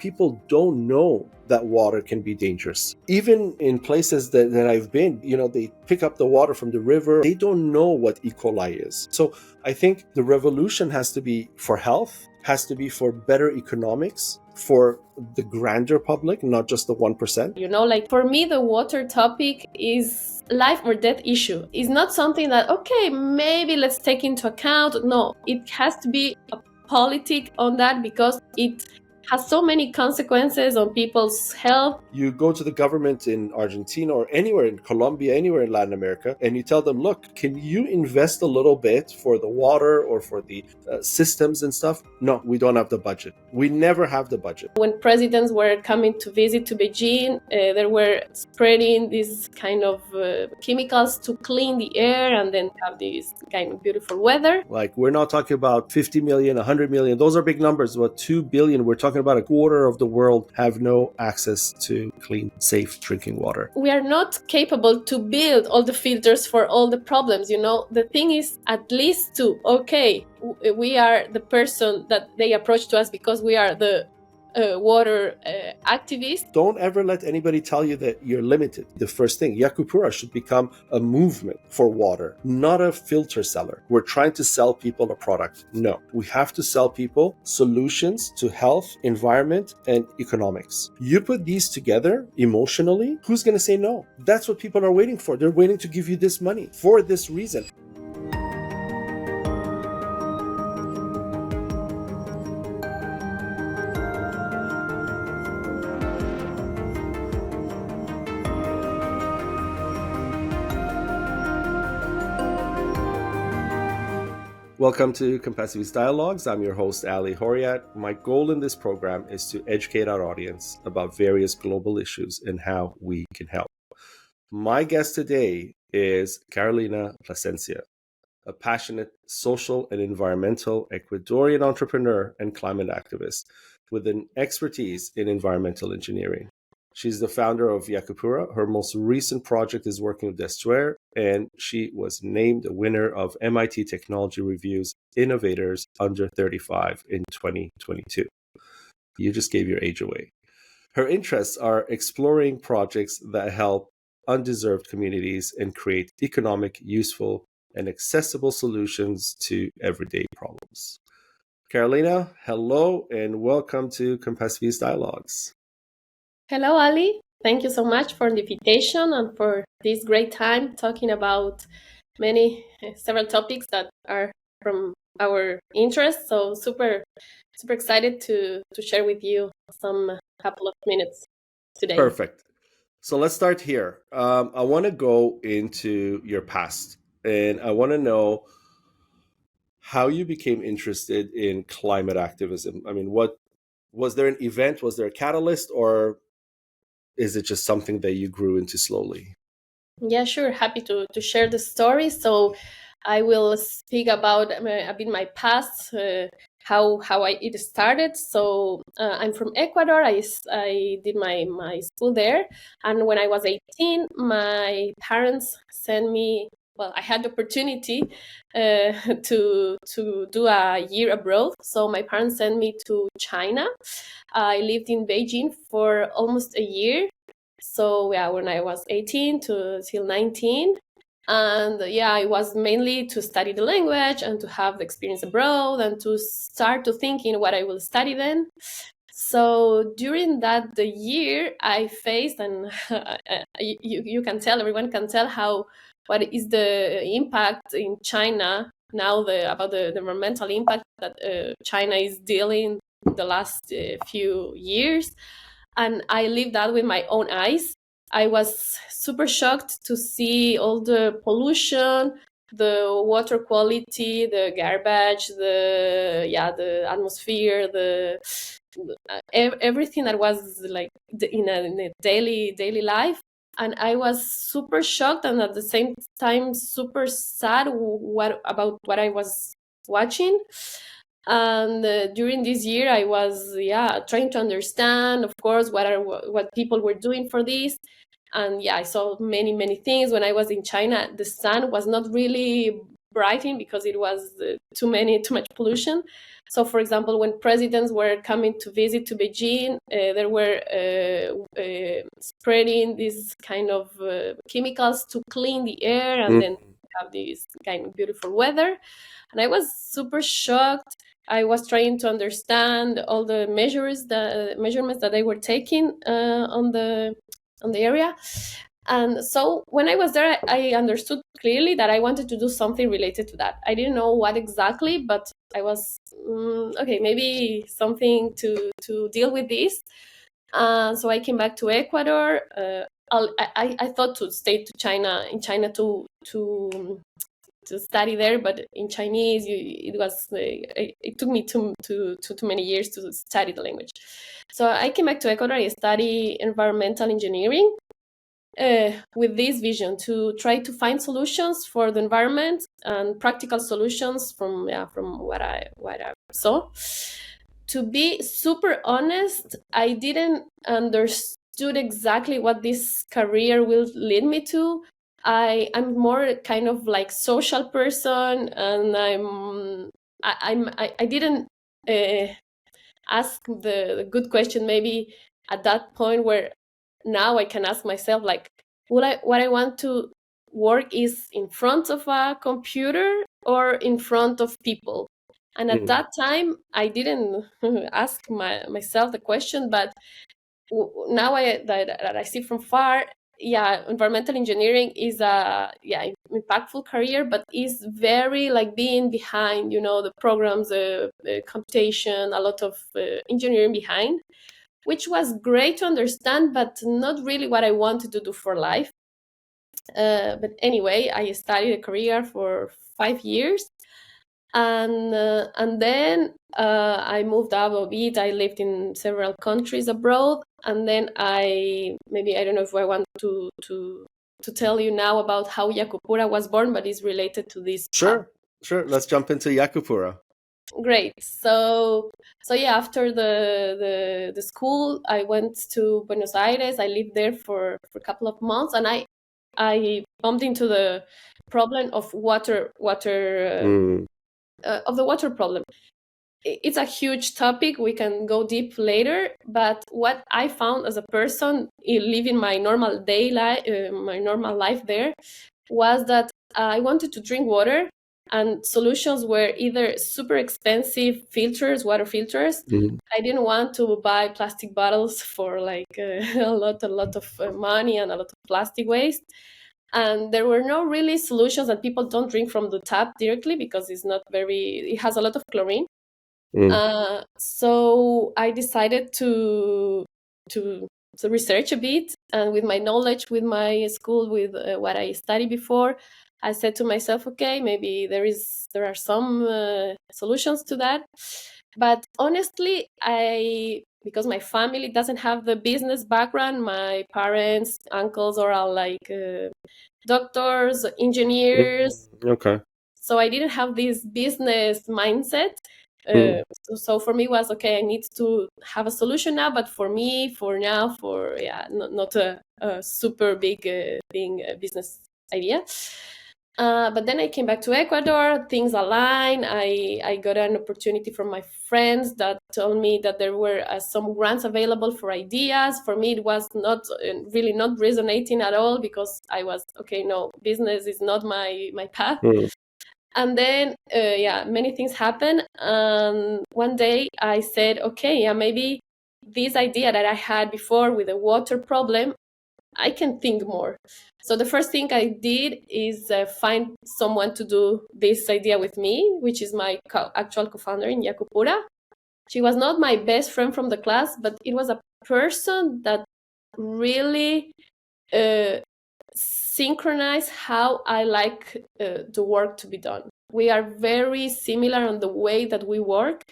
people don't know that water can be dangerous. Even in places that I've been, they pick up the water from the river. They don't know what E. coli is. So I think the revolution has to be for health, has to be for better economics, for the grander public, not just the 1%. For me, the water topic is life or death issue. It's not something that, okay, maybe let's take into account. No, it has to be a politic on that because it has so many consequences on people's health. You go to the government in Argentina or anywhere in Colombia, anywhere in Latin America, and you tell them, look, can you invest a little bit for the water or for the systems and stuff? No, we don't have the budget. We never have the budget. When presidents were coming to visit to Beijing, they were spreading these kind of chemicals to clean the air and then have this kind of beautiful weather. Like, we're not talking about 50 million, 100 million. Those are big numbers. About 2 billion. We're talking about a quarter of the world have no access to clean, safe drinking water. We are not capable to build all the filters for all the problems. The thing is at least we are the person that they approach to us because we are the water activists. Don't ever let anybody tell you that you're limited. The first thing, Yakupura should become a movement for water, not a filter seller. We're trying to sell people a product. No, we have to sell people solutions to health, environment, and economics. You put these together emotionally, who's going to say no? That's what people are waiting for. They're waiting to give you this money for this reason. Welcome to Compassiviste Dialogues. I'm your host, Ali Horiat. My goal in this program is to educate our audience about various global issues and how we can help. My guest today is Carolina Placencia, a passionate social and environmental Ecuadorian entrepreneur and climate activist with an expertise in environmental engineering. She's the founder of Yakupura. Her most recent project is working with dishware, and she was named a winner of MIT Technology Review's Innovators Under 35 in 2022. You just gave your age away. Her interests are exploring projects that help underserved communities and create economic, useful, and accessible solutions to everyday problems. Carolina, hello, and welcome to Compassiviste Dialogues. Hello, Ali. Thank you so much for the invitation and for this great time talking about several topics that are from our interest. So super excited to share with you some couple of minutes today. Perfect. So let's start here. I want to go into your past, and I want to know how you became interested in climate activism. I mean, was there an event? Was there a catalyst, or is it just something that you grew into slowly? Yeah, sure. Happy to share the story. So I will speak about a bit my past, how it started. So I'm from Ecuador. I did my school there. And when I was 18, my parents sent me, I had the opportunity to do a year abroad. So my parents sent me to China. I lived in Beijing for almost a year. So when I was 18 till 19, and it was mainly to study the language and to have the experience abroad and to start to thinking what I will study then. So during the year, I faced, and you can tell, everyone can tell what is the impact in China now, about the environmental impact that China is dealing the last few years. And I lived that with my own eyes. I was super shocked to see all the pollution, the water quality, the garbage, the atmosphere, everything that was like in a daily life. And I was super shocked and at the same time super sad about what I was watching. And during this year, I was trying to understand, of course, what people were doing for this. And I saw many things. When I was in China, the sun was not really writing because it was too much pollution. So, for example, when presidents were coming to visit to Beijing, they were spreading these kind of chemicals to clean the air, and then have this kind of beautiful weather. And I was super shocked. I was trying to understand all the measurements that they were taking on the area. And so when I was there, I understood clearly that I wanted to do something related to that. I didn't know what exactly, but I was okay, maybe something to deal with this. So I came back to Ecuador. I thought to stay in China to study there, but in Chinese it took me too many years to study the language. So I came back to Ecuador. I studied environmental engineering with this vision to try to find solutions for the environment and practical solutions from what I saw. To be super honest, I didn't understood exactly what this career will lead me to. I'm more kind of like social person, and I didn't ask the good question maybe at that point, where now I can ask myself, like, what I want to work is in front of a computer or in front of people. And at that time I didn't ask myself the question, but now that I see from far, environmental engineering is a impactful career, but is very like being behind, the programs, computation, a lot of engineering behind, which was great to understand, but not really what I wanted to do for life. But anyway, I studied a career for 5 years, and then I moved out a bit. I lived in several countries abroad, and then I don't know if I want to tell you now about how Yakupura was born, but it's related to this. Sure. Let's jump into Yakupura. Great. So after the school, I went to Buenos Aires. I lived there for a couple of months, and I bumped into the problem of water of the water problem. It's a huge topic. We can go deep later, but what I found as a person living my normal my normal life there, was that I wanted to drink water, and solutions were either super expensive water filters. I didn't want to buy plastic bottles for like a lot of money and a lot of plastic waste. And there were no really solutions, and people don't drink from the tap directly because it has a lot of chlorine. So I decided to research a bit, and with my knowledge, with my school, with what I studied before, I said to myself, okay, maybe there are some solutions to that. But honestly, because my family doesn't have the business background, my parents, uncles are all like doctors, engineers. Okay. So I didn't have this business mindset. So for me, it was okay, I need to have a solution now, but for now, not a super big business idea. But then I came back to Ecuador, things aligned. I got an opportunity from my friends that told me that there were some grants available for ideas. For me, it was not really not resonating at all, because I was, okay, no, business is not my path. And then, many things happened. One day I said, okay, maybe this idea that I had before with the water problem, I can think more. So the first thing I did is find someone to do this idea with me, which is my actual co-founder in Yakupura. She was not my best friend from the class, but it was a person that really synchronized how I like the work to be done. We are very similar on the way that we work.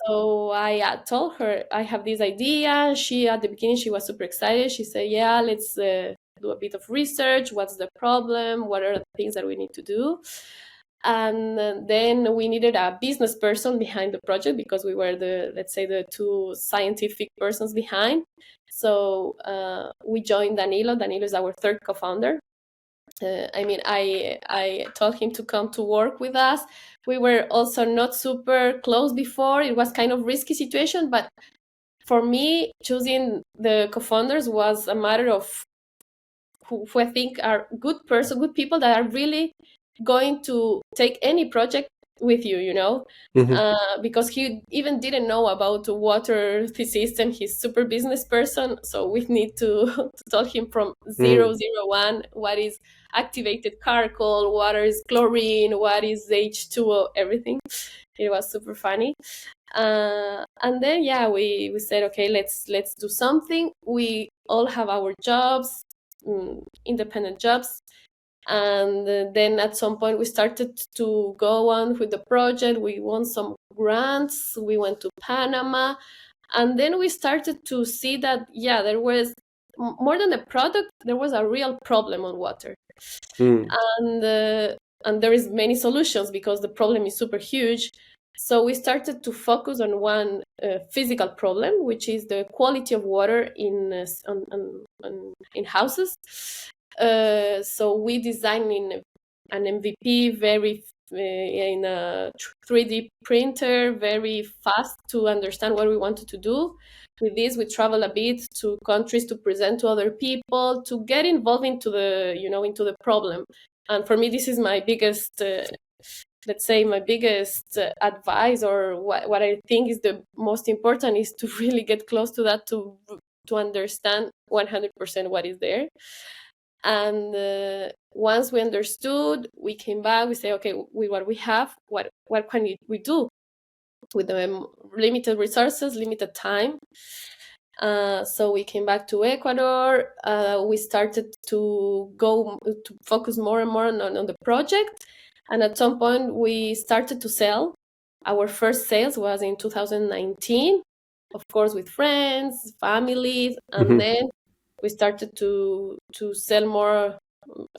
So I told her I have this idea. She, at the beginning, she was super excited. She said, yeah, let's do a bit of research. What's the problem? What are the things that we need to do? And then we needed a business person behind the project, because we were the two scientific persons behind. So we joined Danilo. Danilo is our third co-founder. I told him to come to work with us. We were also not super close before. It was kind of risky situation, but for me, choosing the co-founders was a matter of who I think are good people that are really going to take any project with you, because he even didn't know about the water system. He's super business person, so we need to, to tell him from 001 what is activated charcoal, what is chlorine, what is H2O, everything. It was super funny. And then we said, okay, let's do something. We all have our jobs, independent jobs, and then at some point we started to go on with the project. We won some grants, we went to Panama, and then we started to see that there was more than a product, there was a real problem on water. And there is many solutions because the problem is super huge. So we started to focus on one physical problem, which is the quality of water in houses. So we designed in an MVP, very in a 3D printer, very fast to understand what we wanted to do. With this, we travel a bit to countries to present to other people, to get involved into the problem. And for me, this is my biggest advice, or what I think is the most important, is to really get close to that, to understand 100% what is there. And once we understood, we came back, we say, okay, with what we have, what can we do with the limited resources, limited time? So we came back to Ecuador. We started to focus more and more on the project. And at some point, we started to sell. Our first sales was in 2019, of course, with friends, families, and then we started to sell more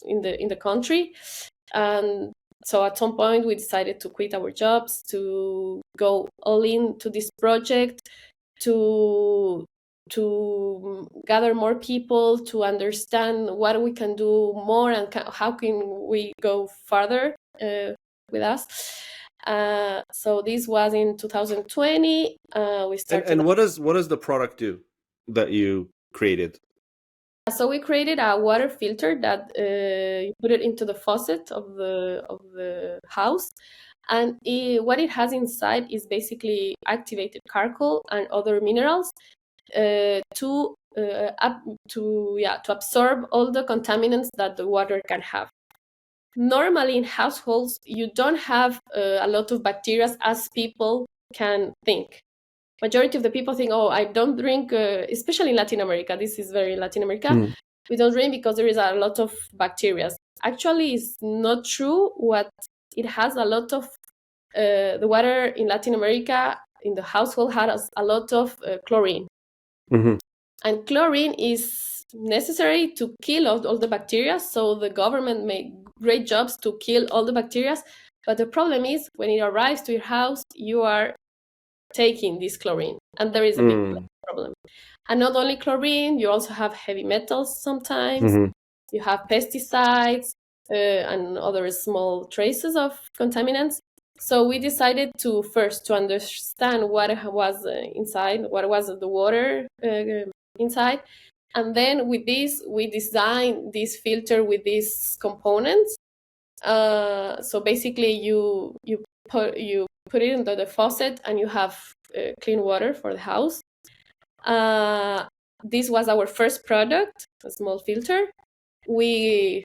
in the country. And so at some point, we decided to quit our jobs, to go all into this project, to gather more people, to understand what we can do more and how can we go further with us. So this was in 2020. We started. And what does the product do that you created? So we created a water filter that you put it into the faucet of the house, and what it has inside is basically activated charcoal and other minerals to absorb all the contaminants that the water can have. Normally in households, you don't have a lot of bacteria as people can think. Majority of the people think, oh, I don't drink, especially in Latin America. This is very Latin America. We don't drink because there is a lot of bacteria. Actually, it's not true. What it has a lot of, the water in Latin America in the household has a lot of chlorine. And chlorine is necessary to kill all the bacteria. So the government made great jobs to kill all the bacteria. But the problem is when it arrives to your house, you are taking this chlorine, and there is a big problem. And not only chlorine, you also have heavy metals sometimes. You have pesticides and other small traces of contaminants. So we decided to first understand what was inside, what was the water inside, and then with this we designed this filter with these components. So basically, you put it into the faucet, and you have clean water for the house. This was our first product, a small filter. We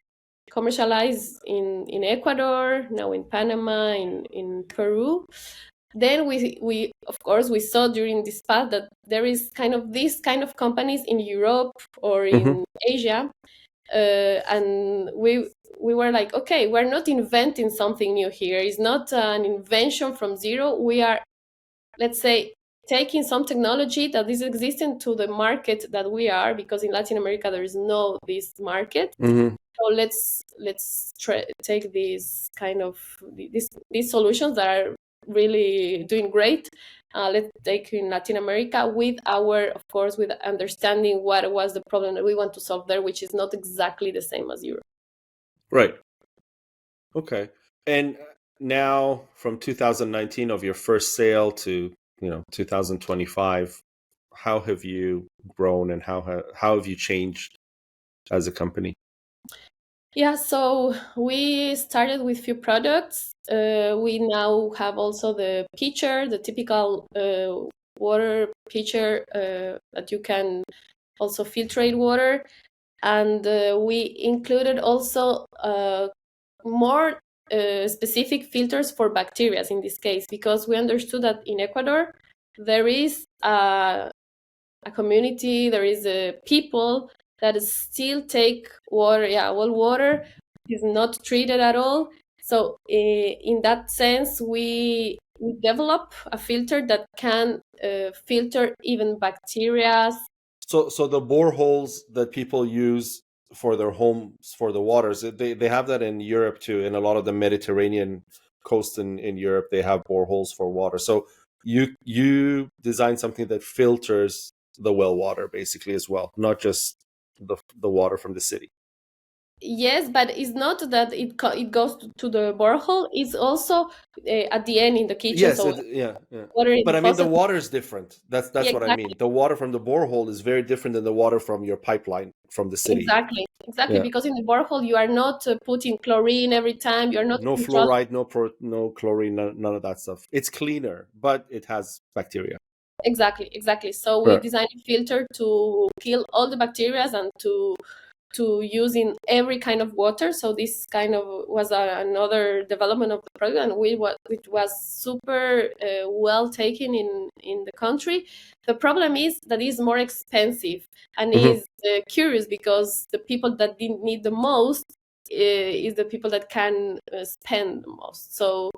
commercialized in Ecuador, now in Panama, in Peru. Then we of course we saw during this path that there is these kind of companies in Europe or in Asia, and we were like, okay, we're not inventing something new here. It's not an invention from zero. We are, let's say, taking some technology that is existing to the market that we are, because in Latin America there is no this market. So let's take these these solutions that are really doing great. Let's take in Latin America with with understanding what was the problem that we want to solve there, which is not exactly the same as Europe. Right. Okay. And now from 2019 of your first sale to, 2025, how have you grown and how have you changed as a company? Yeah, so we started with few products. We now have also the pitcher, the typical water pitcher that you can also filtrate water. And we included also more specific filters for bacteria in this case, because we understood that in Ecuador there is a community, there is a people that still take water, well water is not treated at all. So in that sense we develop a filter that can filter even bacteria. So the boreholes that people use for their homes for the waters, they have that in Europe too. In a lot of the Mediterranean coast in Europe, they have boreholes for water. So you design something that filters the well water basically as well, not just the water from the city. Yes, but it's not that it goes to the borehole. It's also at the end in the kitchen. Yes, So yeah, yeah. water in But the I mean, the faucet. water is different. That's Yeah, what I exactly, mean. The water from the borehole is very different than the water from your pipeline from the city. exactly. Yeah. Because in the borehole you are not putting chlorine every time. You are not No controlling. fluoride, no chlorine, none of that stuff. It's cleaner, but it has bacteria. Exactly. So we Right. designed a filter to kill all the bacteria and to use in every kind of water. So this kind of was another development of the product, and it was super well taken in the country. The problem is that it's more expensive and Mhm. is curious because the people that didn't need the most is the people that can spend the most. So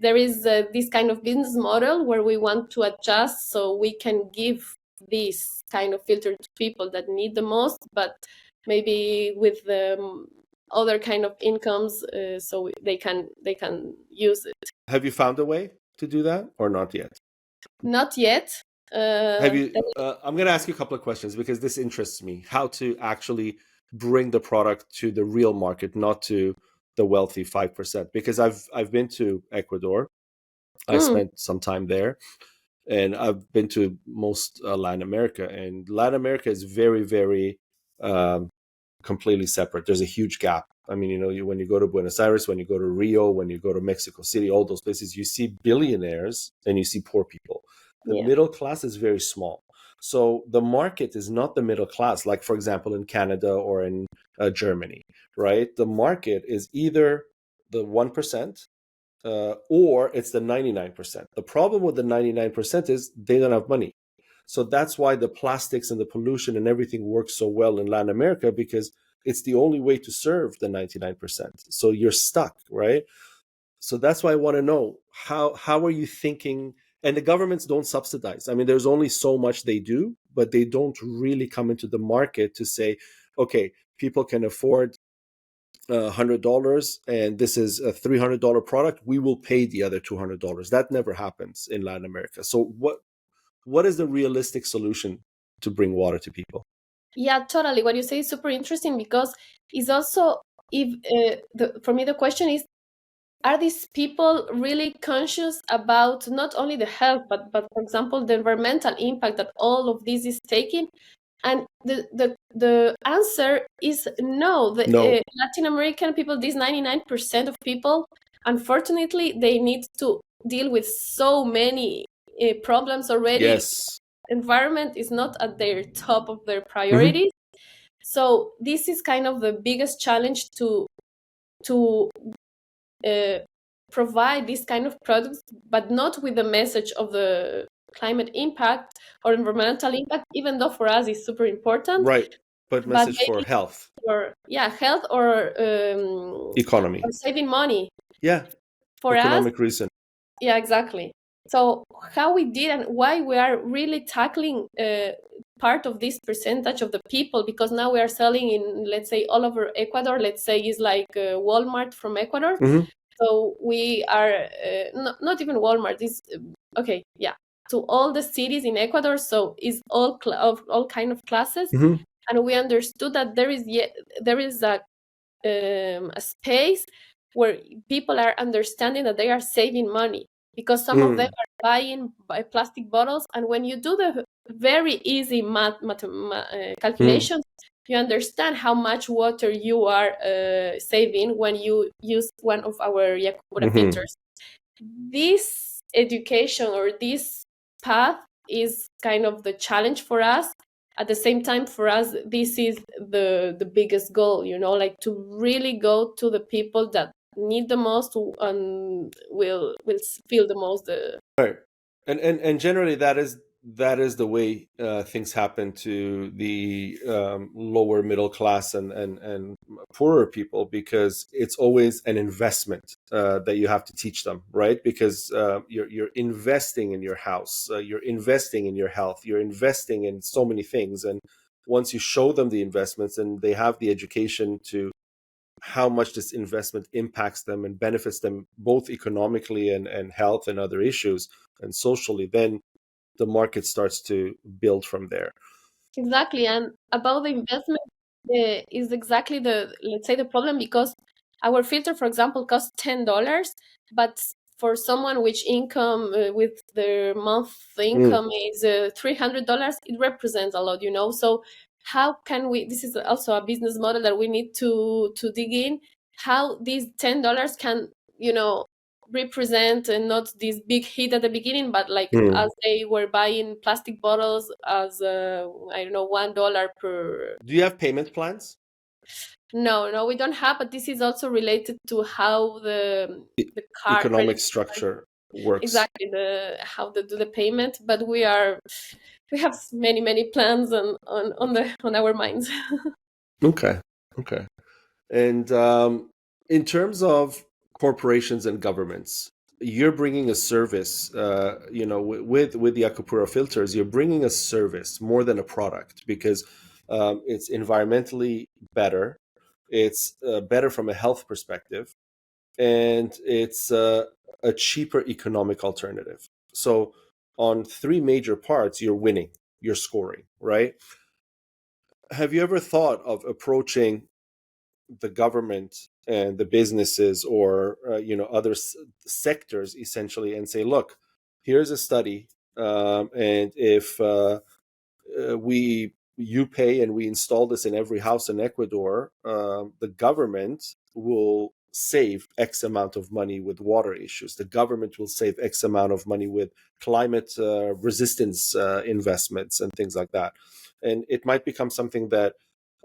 there is this kind of business model where we want to adjust so we can give this kind of filter to people that need the most, but maybe with other kind of incomes, so they can use it. Have you found a way to do that or not yet? Not yet. Have Uh, you? I'm going to ask you a couple of questions because this interests me. How to actually bring the product to the real market, not to the wealthy 5%. Because I've been to Ecuador. I mm, spent some time there, and I've been to most Latin America, and Latin America is very, very um, completely separate. There's a huge gap. I mean, when you go to Buenos Aires, when you go to Rio, when you go to Mexico City, all those places, you see billionaires and you see poor people. The yeah, middle class is very small. So the market is not the middle class, like, for example, in Canada or in Germany, right? The market is either the 1%, or it's the 99%. The problem with the 99% is they don't have money. So that's why the plastics and the pollution and everything works so well in Latin America, because it's the only way to serve the 99%. So you're stuck, right? So that's why I want to know how are you thinking? And the governments don't subsidize. I mean, there's only so much they do, but they don't really come into the market to say, okay, people can afford $100 and this is a $300 product, we will pay the other $200. That never happens in Latin America. So what is the realistic solution to bring water to people? yeah, totally. What you say is super interesting because it's also, if for me the question is, are these people really conscious about not only the health, but for example the environmental impact that all of this is taking? And the answer is no. The No. Latin American people, these 99% of people, unfortunately, they need to deal with so many problems already. Yes. Environment is not at their top of their Hmm. priorities. So this is kind of the biggest challenge to uh, provide this kind of products, but not with the message of the climate impact or environmental impact, even though for us it's super important, Right. But but message for maybe health, for health economy. or saving money Yeah. for us. Economic reason. Yeah, exactly. So how we did and why we are really tackling part of this percentage of the people, because now we are selling in, let's say, all over Ecuador. Let's say is like Walmart from Ecuador. Hmm. So we are not even Walmart. Is okay, yeah, to all the cities in Ecuador. So is of all kind of classes, Hmm. and we understood that there is a a space where people are understanding that they are saving money, because some of them are buying plastic bottles, and when you do the very easy calculations, you understand how much water you are saving when you use one of our Yakupura filters. This education or this path is kind of the challenge for us. At the same time, for us, this is the biggest goal, like to really go to the people that need the most and will feel the most. Right, and generally that is the way things happen to the lower middle class and poorer people, because it's always an investment that you have to teach them, right? Because you're investing in your house, you're investing in your health, you're investing in so many things, and once you show them the investments and they have the education to how much this investment impacts them and benefits them both economically and health and other issues and socially, then the market starts to build from there. Exactly, and about the investment is exactly let's say the problem, because our filter, for example, costs $10, but for someone which income with their month income is $300, it represents a lot, So how can we? This is also a business model that we need to dig in. How these $10 can represent, and not this big hit at the beginning, but like as they were buying plastic bottles as I don't know, $1 per. Do you have payment plans? No, we don't have, but this is also related to how the Economic structure works. Exactly, how they do the payment, but we have many plans on our minds. Okay. And in terms of corporations and governments, you're bringing a service. With the Yakupura filters, you're bringing a service more than a product, because it's environmentally better, it's better from a health perspective, and it's a cheaper economic alternative. So on three major parts, you're winning, you're scoring, right? Have you ever thought of approaching the government and the businesses, or other sectors essentially, and say, look, here's a study, and if you pay and we install this in every house in Ecuador, the government will save X amount of money with water issues. The government will save X amount of money with climate resistance investments and things like that. And it might become something that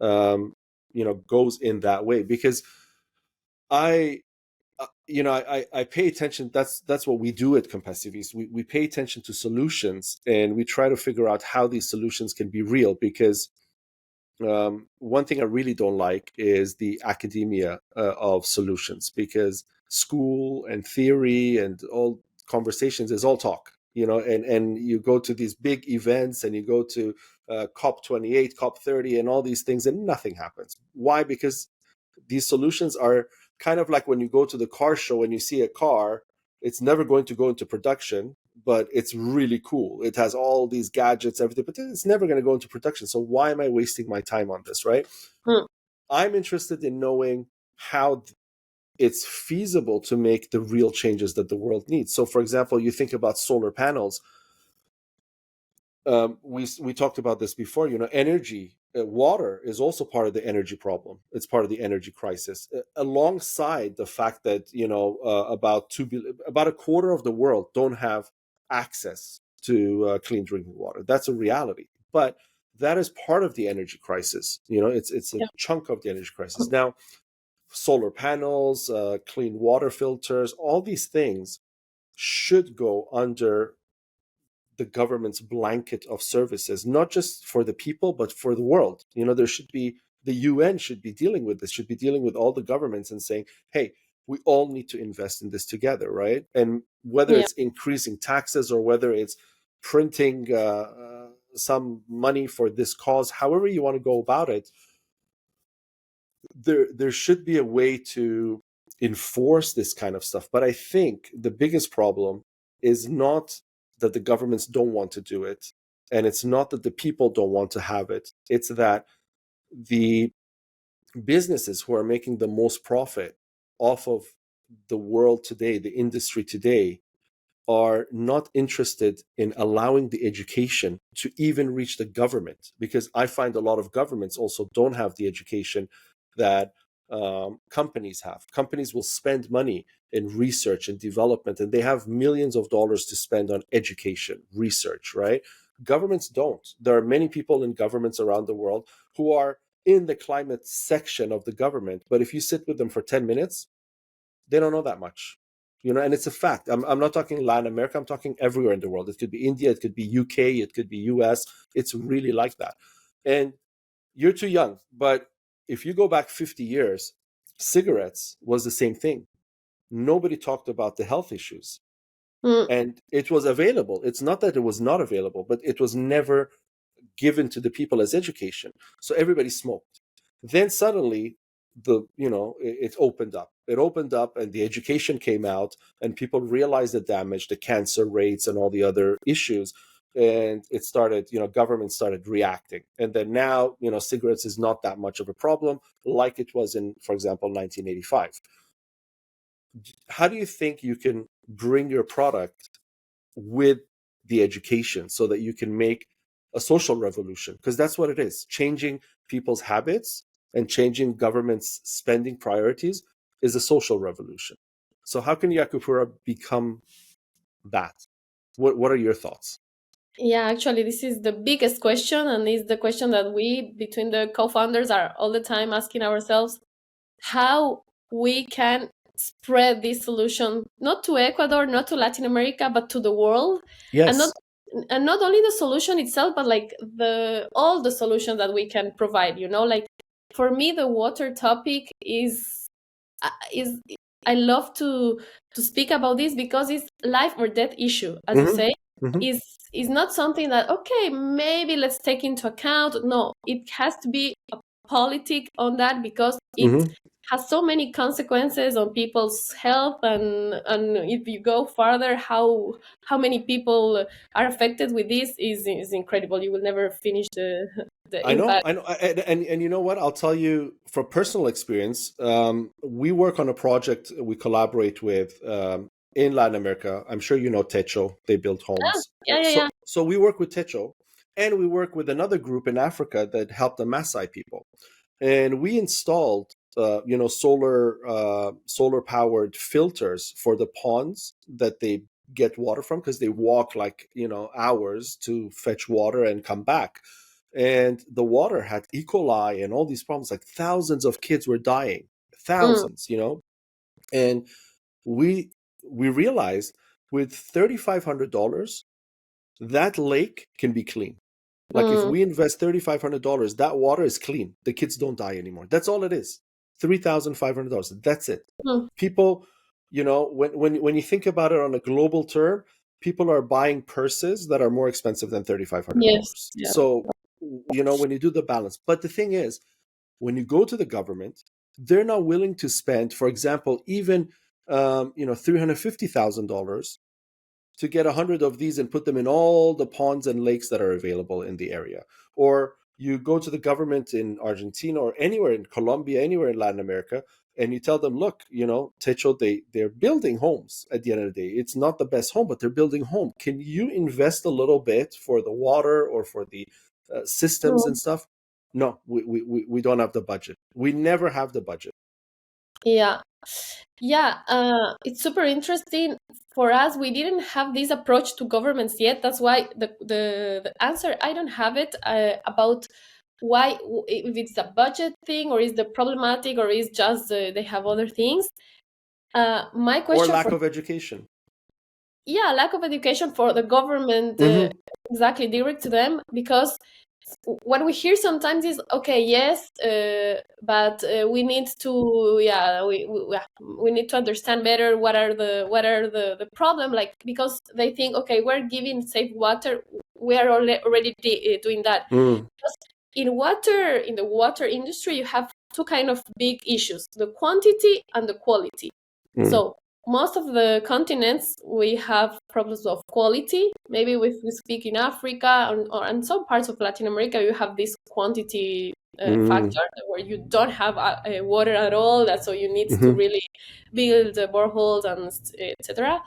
goes in that way, because I pay attention. That's what we do at Compassiviste. We pay attention to solutions, and we try to figure out how these solutions can be real, because one thing I really don't like is the academia of solutions, because school and theory and all conversations is all talk, and you go to these big events and you go to COP28, COP30, and all these things, and nothing happens. Why? Because these solutions are kind of like when you go to the car show and you see a car, it's never going to go into production, but it's really cool. It has all these gadgets, everything, but it's never going to go into production. So why am I wasting my time on this, right? I'm interested in knowing how it's feasible to make the real changes that the world needs. So, for example, you think about solar panels. We talked about this before. Energy, water is also part of the energy problem. It's part of the energy crisis, alongside the fact that about a quarter of the world don't have access to clean drinking water. That's a reality, but that is part of the energy crisis. It's a chunk of the energy crisis. Now, solar panels, clean water filters, all these things should go under the government's blanket of services, not just for the people, but for the world. There should be, the UN should be dealing with this, should be dealing with all the governments and saying, hey, we all need to invest in this together, right? And whether it's increasing taxes or whether it's printing some money for this cause, however you want to go about it, there should be a way to enforce this kind of stuff. But I think the biggest problem is not that the governments don't want to do it, and it's not that the people don't want to have it. It's that the businesses who are making the most profit off of the world today, the industry today, are not interested in allowing the education to even reach the government, because I find a lot of governments also don't have the education that companies have. Companies will spend money in research and development, and they have millions of dollars to spend on education, research, right? Governments don't. There are many people in governments around the world who are in the climate section of the government, but if you sit with them for 10 minutes, they don't know that much. And it's a fact. I'm not talking Latin America, I'm talking everywhere in the world. It could be India, it could be UK, it could be US. It's really like that. And you're too young, but if you go back 50 years, cigarettes was the same thing. Nobody talked about the health issues, Mm. and it was available. It's not that it was not available, but it was never given to the people as education. So everybody smoked. Then suddenly it opened up. It opened up and the education came out and people realized the damage, the cancer rates and all the other issues. And it started, government started reacting. And then now, cigarettes is not that much of a problem like it was in, for example, 1985. How do you think you can bring your product with the education so that you can make a social revolution? Because that's what it is. Changing people's habits and changing government's spending priorities is a social revolution. So how can Yakupura become that? What are your thoughts? Yeah, actually, this is the biggest question, and is the question that we, between the co-founders, are all the time asking ourselves: how we can spread this solution not to Ecuador, not to Latin America, but to the world, and Yes. not only the solution itself, but like all the solutions that we can provide. Like for me, the water topic is I love to speak about this because it's life or death issue, as you Mm-hmm. say. Mm-hmm. Is not something that, okay, maybe let's take into account. No, it has to be a politic on that, because it Mm-hmm. has so many consequences on people's health, and if you go further, how many people are affected with this is incredible. You will never finish the impact. I know, and you know what? I'll tell you from personal experience. We work on a project. We collaborate with in Latin America. I'm sure you know Techo. They build homes. Yeah, yeah, So yeah. so we work with Techo, and we work with another group in Africa that help the Maasai people, and we installed solar powered filters for the ponds that they get water from, because they walk like hours to fetch water and come back, and the water had E. coli and all these problems. Like thousands of kids were dying, Mm, thousands, and we we realized with $3,500 that lake can be clean. Like if mm, we invest $3,500, that water is clean. The kids don't die anymore. That's all it is. $3,500. That's it. mm. People, when you think about it on a global term, people are buying purses that are more expensive than Yes, $3,500. yeah. So, when you do the balance, but the thing is, when you go to the government, they're not willing to spend, for example, even $350,000 to get 100 of these and put them in all the ponds and lakes that are available in the area. Or you go to the government in Argentina or anywhere in Colombia, anywhere in Latin America, and you tell them, look, Techo, they're building homes at the end of the day. It's not the best home, but they're building home. Can you invest a little bit for the water or for the systems Mm. and stuff? No, we don't have the budget. We never have the budget. Yeah. Yeah, it's super interesting. For us, we didn't have this approach to governments yet. That's why the answer, I don't have it, about why, if it's a budget thing, or is the problematic, or is just they have other things. My Or question for, lack of education. yeah, lack of education for the government, Mm-hmm. exactly, direct to them, because what we hear sometimes is, okay, yes, but we need to, yeah, yeah, we need to understand better what are the problem, like, because they think, okay, we're giving safe water, we are already doing that. Mm. Because in the water industry, you have two kind of big issues: the quantity and the quality. Mm. So most of the continents, we have problems of quality. Maybe if we speak in Africa or in some parts of Latin America, you have this quantity factor where you don't have water at all. So you need to really build boreholes and etc.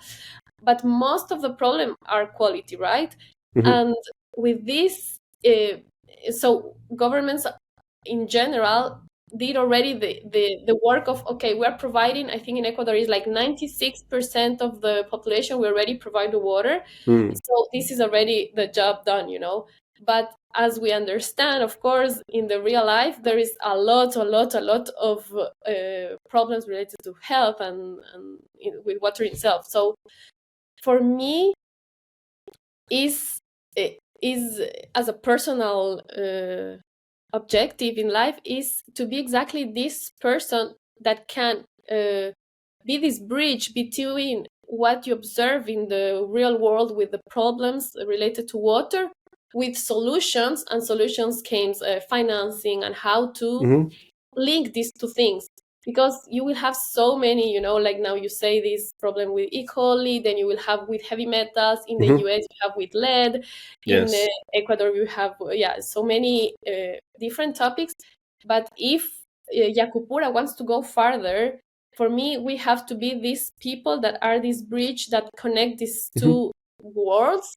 But most of the problem are quality, right? And with this, so governments in general did already the work of, okay, we're providing, I think in Ecuador is like 96% of the population, we already provide the water. So this is already the job done, you know. But as we understand, of course, in the real life, there is a lot of problems related to health and with water itself. So for me, is as a personal objective in life is to be exactly this person that can be this bridge between what you observe in the real world with the problems related to water with solutions, and solutions came financing and how to link these two things, because you will have so many, you know, like now you say this problem with E. coli, then you will have with heavy metals. In the US, you have with lead. In Yes. Ecuador, you have, so many different topics. But if Yakupura wants to go farther, for me, we have to be these people that are this bridge that connect these two worlds.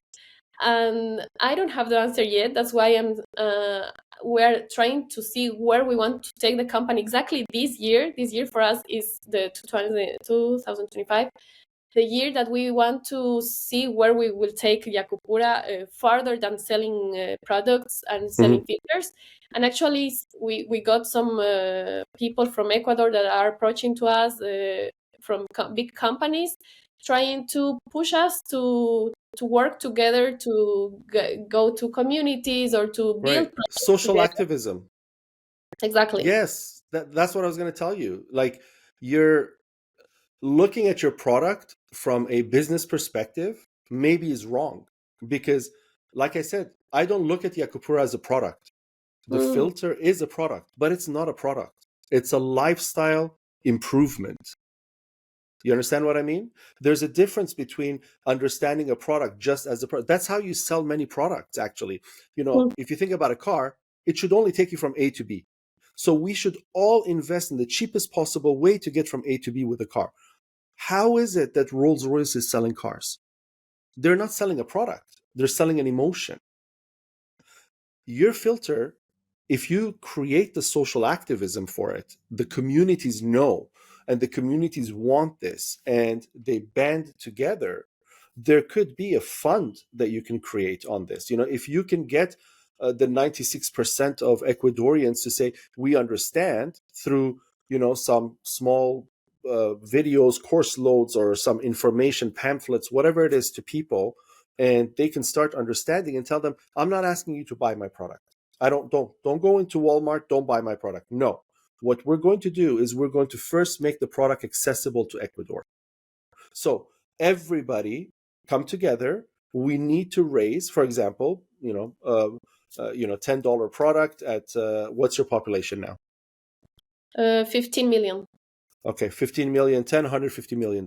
And I don't have the answer yet. That's why we're trying to see where we want to take the company exactly this year. This year for us is the 2025, the year that we want to see where we will take Yakupura farther than selling products and selling filters. And actually, we got some people from Ecuador that are approaching to us from big companies, trying to push us to work together to go to communities or to build Right. projects Social together. activism. Exactly. Yes, that's what I was going to tell you. Like, you're looking at your product from a business perspective maybe is wrong, because like I said, I don't look at Yakupura as a product. The filter is a product, but it's not a product. It's a lifestyle improvement. You understand what I mean? There's a difference between understanding a product just as a product. That's how you sell many products, actually. You know, if you think about a car, it should only take you from A to B. So we should all invest in the cheapest possible way to get from A to B with a car. How is it that Rolls-Royce is selling cars? They're not selling a product. They're selling an emotion. Your filter, if you create the social activism for it, the communities know, and the communities want this, and they band together, there could be a fund that you can create on this. You know, if you can get the 96% of Ecuadorians to say, we understand, through, you know, some small videos, course loads, or some information pamphlets, whatever it is, to people, and they can start understanding and tell them, I'm not asking you to buy my product. I don't go into Walmart, don't buy my product. No. What we're going to do is we're going to first make the product accessible to Ecuador. So everybody come together. We need to raise, for example, $10 product at what's your population now? 15 million. Okay, 15 million, 10, $150 million.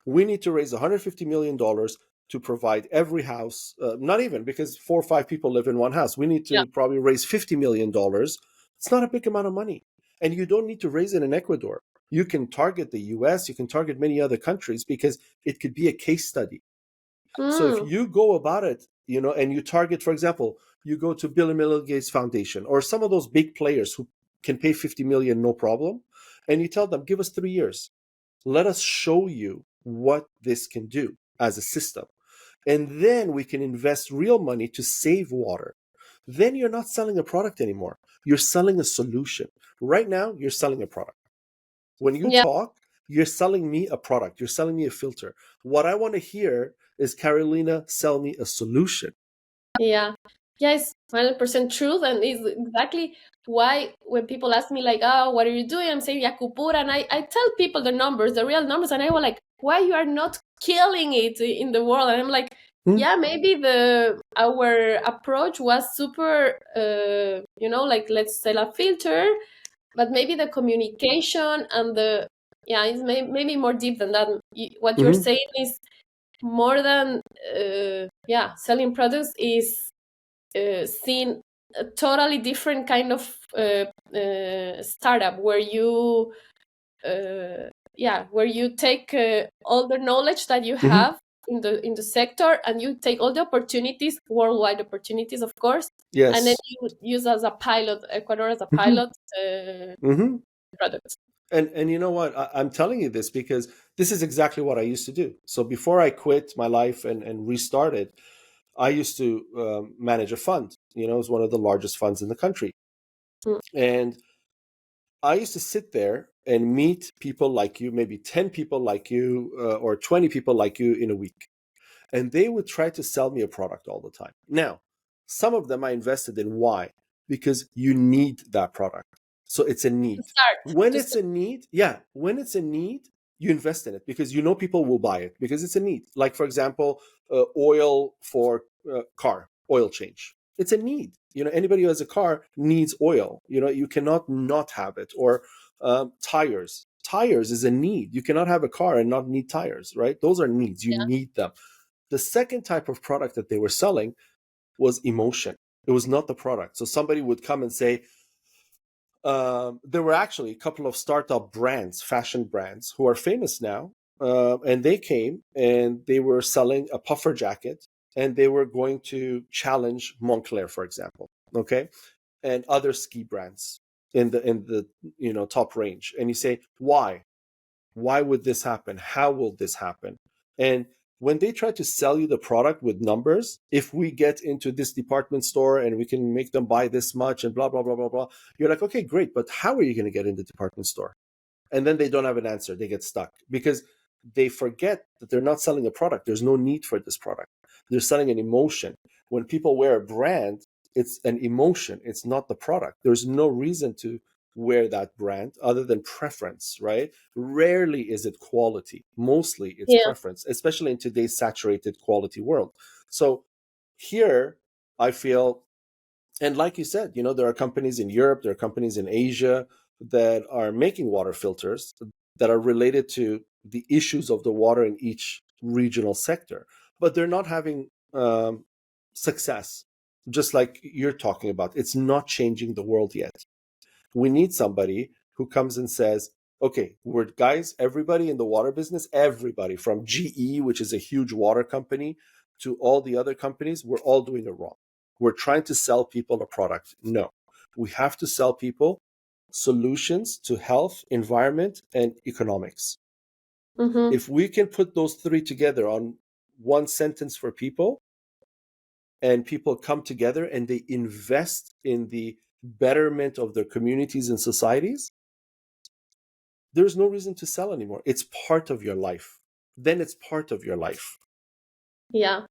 We need to raise $150 million to provide every house, not even, because 4 or 5 people live in one house. We need to probably raise $50 million. It's not a big amount of money. And you don't need to raise it in Ecuador. You can target the US, you can target many other countries, because it could be a case study. So if you go about it, you know, and you target, for example, you go to Bill and Melinda Gates Foundation or some of those big players who can pay 50 million, no problem. And you tell them, give us 3 years. Let us show you what this can do as a system. And then we can invest real money to save water. Then you're not selling a product anymore. You're selling a solution. Right now, you're selling a product. When you talk, you're selling me a product. You're selling me a filter. What I want to hear is Carolina sell me a solution. Yeah, it's 100% truth, and it's exactly why when people ask me like, "Oh, what are you doing?" I'm saying Yakupura, and I tell people the numbers, the real numbers, and I was like, "Why you are not killing it in the world?" And I'm like, "Yeah, maybe our approach was super, like let's sell a filter, but maybe the communication and the yeah, it's maybe more deep than that. What you're Mm-hmm. saying is more than selling products is seeing a totally different kind of startup where you where you take all the knowledge that you Mm-hmm. have in the sector, and you take all the opportunities, worldwide opportunities, of course, and then Yes. you use as a pilot Ecuador as a Mm-hmm. pilot Mm-hmm. product. And you know what? I'm telling you this because this is exactly what I used to do. So before I quit my life and restarted, I used to manage a fund. You know, it was one of the largest funds in the country. Mm. And I used to sit there and meet people like you, maybe 10 people like you, or 20 people like you in a week. And they would try to sell me a product all the time. Now, some of them I invested in. Why? Because you need that product. So it's a To need. start When to it's start. a need, yeah, when it's a need, you invest in it because you know people will buy it because it's a need. Like, for example, oil for car, oil change. It's a need. You know, anybody who has a car needs oil. You know, you cannot not have it. Or tires. Tires is a need. You cannot have a car and not need tires, right? Those are needs. You Yeah. need them. The second type of product that they were selling was emotion. It was not the product. So somebody would come and say, there were actually a couple of startup brands, fashion brands, who are famous now. And they came and they were selling a puffer jacket and they were going to challenge Montclair, for example. Okay. And other ski brands in the top range. And you say, why? Why would this happen? How will this happen? And when they try to sell you the product with numbers, if we get into this department store and we can make them buy this much and blah, blah, blah, blah, blah, you're like, okay, great. But how are you going to get in the department store? And then they don't have an answer. They get stuck because they forget that they're not selling a product. There's no need for this product. They're selling an emotion. When people wear a brand, it's an emotion. It's not the product. There's no reason to wear that brand other than preference, right? Rarely is it quality. Mostly it's Yeah. preference, especially in today's saturated quality world. So here I feel, and like you said, there are companies in Europe, there are companies in Asia that are making water filters that are related to the issues of the water in each regional sector, but they're not having success. Just like you're talking about, it's not changing the world yet. We need somebody who comes and says, okay, we're guys, everybody in the water business, everybody from GE, which is a huge water company, to all the other companies, we're all doing it wrong. We're trying to sell people a product. No, we have to sell people solutions to health, environment, and economics. Mm-hmm. If we can put those three together on one sentence for people, and people come together and they invest in the betterment of their communities and societies, there's no reason to sell anymore. It's part of your life. Then it's part of your life. Yeah.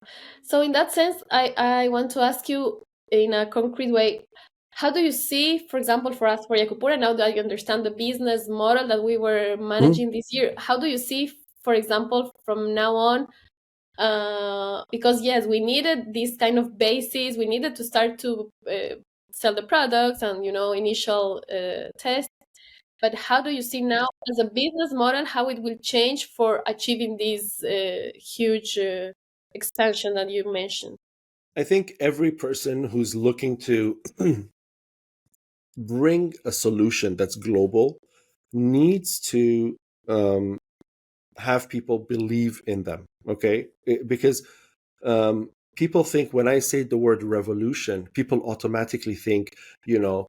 So in that sense, I want to ask you in a concrete way, how do you see, for example, for us, for Yakupura, now that you understand the business model that we were Mm-hmm. managing this year, how do you see, for example, from now on, because yes, we needed this kind of basis, we needed to start to sell the products and, initial tests. But how do you see now as a business model how it will change for achieving this huge expansion that you mentioned? I think every person who's looking to bring a solution that's global needs to um, have people believe in them. Okay, because people think when I say the word revolution, people automatically think, you know,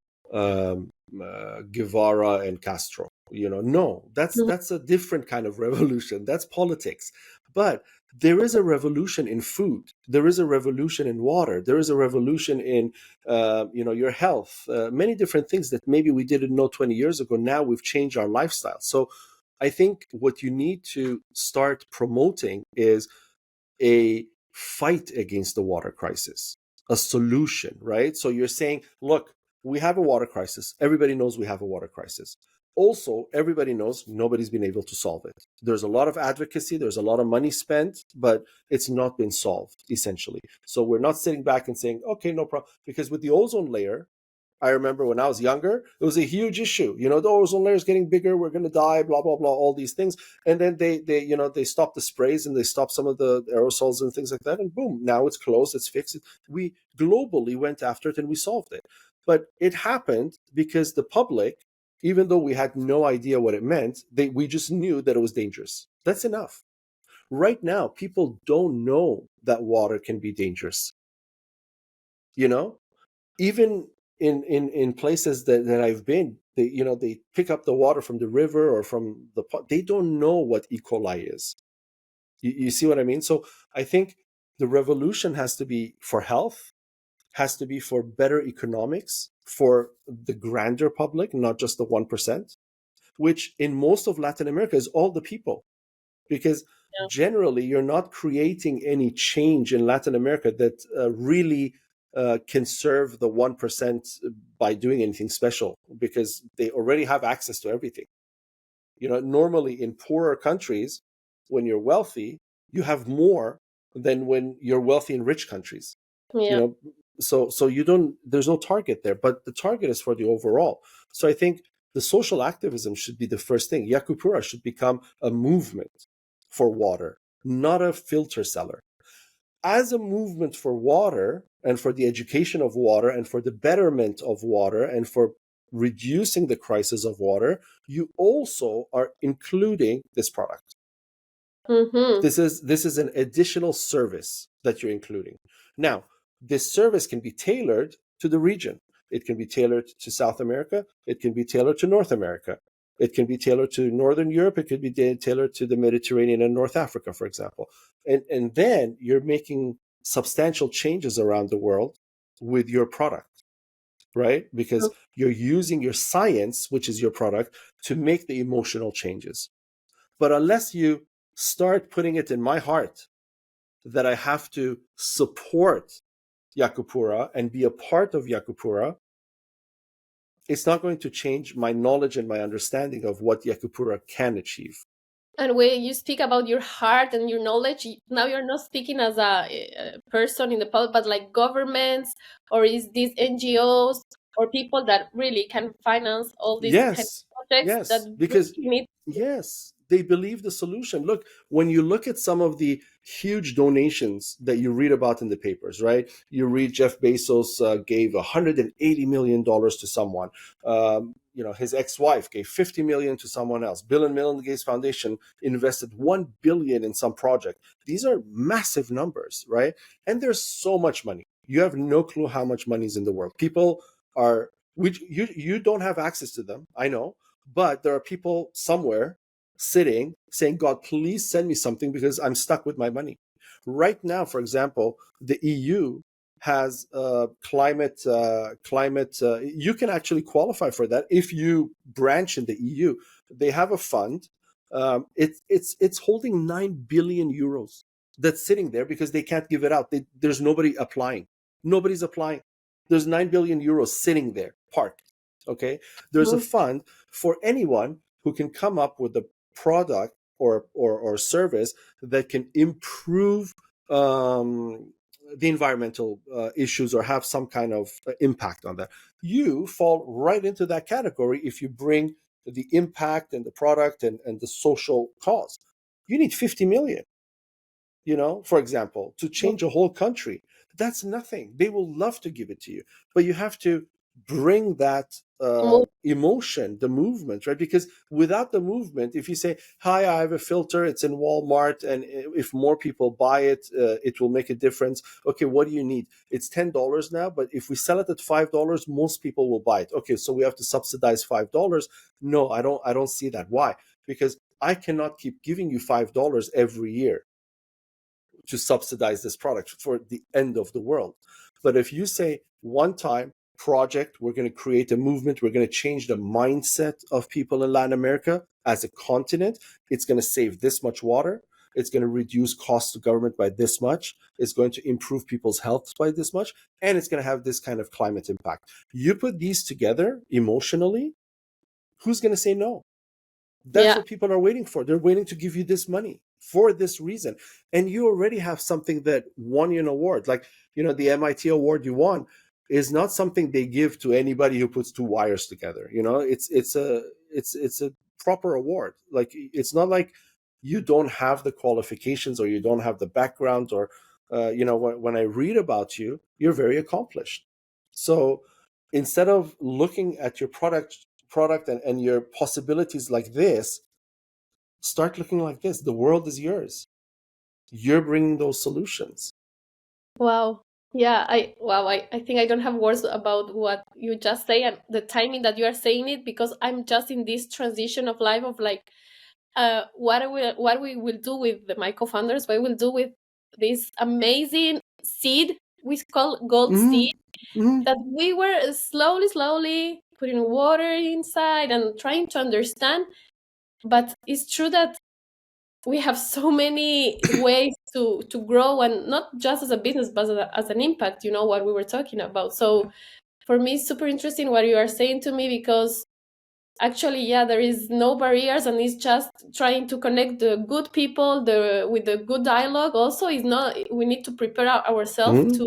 Guevara and Castro. No, that's a different kind of revolution. That's politics. But there is a revolution in food. There is a revolution in water. There is a revolution in, your health. Many different things that maybe we didn't know 20 years ago. Now we've changed our lifestyle. So I think what you need to start promoting is a fight against the water crisis, a solution, right? So you're saying, look, we have a water crisis. Everybody knows we have a water crisis. Also, everybody knows nobody's been able to solve it. There's a lot of advocacy, there's a lot of money spent, but it's not been solved, essentially. So we're not sitting back and saying, okay, no problem. Because with the ozone layer, I remember when I was younger, it was a huge issue. The ozone layer is getting bigger. We're going to die. Blah blah blah. All these things, and then they stopped the sprays and they stopped some of the aerosols and things like that. And boom, now it's closed. It's fixed. We globally went after it and we solved it. But it happened because the public, even though we had no idea what it meant, we just knew that it was dangerous. That's enough. Right now, people don't know that water can be dangerous. Even in places that I've been, they pick up the water from the river or from the pot. They don't know what E. coli is. You see what I mean? So I think the revolution has to be for health, has to be for better economics, for the grander public, not just the 1%, which in most of Latin America is all the people. Because Yeah. generally, you're not creating any change in Latin America that really can serve the 1% by doing anything special, because they already have access to everything. Normally in poorer countries, when you're wealthy, you have more than when you're wealthy in rich countries. You Yeah. know, so you don't. There's no target there, but the target is for the overall. So I think the social activism should be the first thing. Yakupura should become a movement for water, not a filter seller. As a movement for water and for the education of water and for the betterment of water and for reducing the crisis of water, you also are including this product. Mm-hmm. This is an additional service that you're including. Now, this service can be tailored to the region. It can be tailored to South America. It can be tailored to North America. It can be tailored to Northern Europe. It could be tailored to the Mediterranean and North Africa, for example. And then you're making substantial changes around the world with your product, right? Because you're using your science, which is your product, to make the emotional changes. But unless you start putting it in my heart that I have to support Yakupura and be a part of Yakupura, it's not going to change my knowledge and my understanding of what Yakupura can achieve. And when you speak about your heart and your knowledge, now you're not speaking as a person in the public, but like governments, or is these NGOs or people that really can finance all these kind Yes, of projects that yes, really because need. yes, they believe the solution. Look, when you look at some of the huge donations that you read about in the papers, right? You read Jeff Bezos gave $180 million to someone. His ex-wife gave $50 million to someone else. Bill and Melinda Gates Foundation invested $1 billion in some project. These are massive numbers, right? And there's so much money. You have no clue how much money is in the world. People are, which you don't have access to them, I know, but there are people somewhere sitting saying, God, please send me something because I'm stuck with my money. Right now, for example, the EU has climate. You can actually qualify for that if you branch in the EU. They have a fund. It's holding 9 billion euros that's sitting there because they can't give it out. There's nobody applying. Nobody's applying. There's 9 billion euros sitting there, parked. Okay, there's a fund for anyone who can come up with a product or service that can improve the environmental issues or have some kind of impact on that. You fall right into that category if you bring the impact and the product and the social cause. You need 50 million, for example, to change a whole country. That's nothing. They will love to give it to you, but you have to bring that emotion, the movement, right? Because without the movement, if you say, hi, I have a filter, it's in Walmart, and if more people buy it, it will make a difference. Okay, what do you need? It's $10 now, but if we sell it at $5, most people will buy it. Okay, so we have to subsidize $5. No, I don't see that. Why? Because I cannot keep giving you $5 every year to subsidize this product for the end of the world. But if you say one time project, we're going to create a movement, we're going to change the mindset of people in Latin America as a continent, it's going to save this much water, it's going to reduce costs to government by this much, it's going to improve people's health by this much, and it's going to have this kind of climate impact. You put these together emotionally, who's going to say no? That's Yeah. what people are waiting for. They're waiting to give you this money for this reason. And you already have something that won you an award. Like, the MIT award you won. is not something they give to anybody who puts two wires together. It's a proper award. Like, it's not like you don't have the qualifications or you don't have the background, or when I read about you, you're very accomplished. So instead of looking at your product and your possibilities like this, start looking like this. The world is yours. You're bringing those solutions. Wow. Yeah, I think I don't have words about what you just say and the timing that you are saying it, because I'm just in this transition of life of like what we will do with my co-founders, what we'll do with this amazing seed we call gold Mm-hmm. seed Mm-hmm. that we were slowly putting water inside and trying to understand. But it's true that we have so many ways to grow, and not just as a business but as an impact, what we were talking about. So for me it's super interesting what you are saying to me, because actually, yeah, there is no barriers, and it's just trying to connect the good people with the good dialogue. Also, is not we need to prepare ourselves Mm-hmm.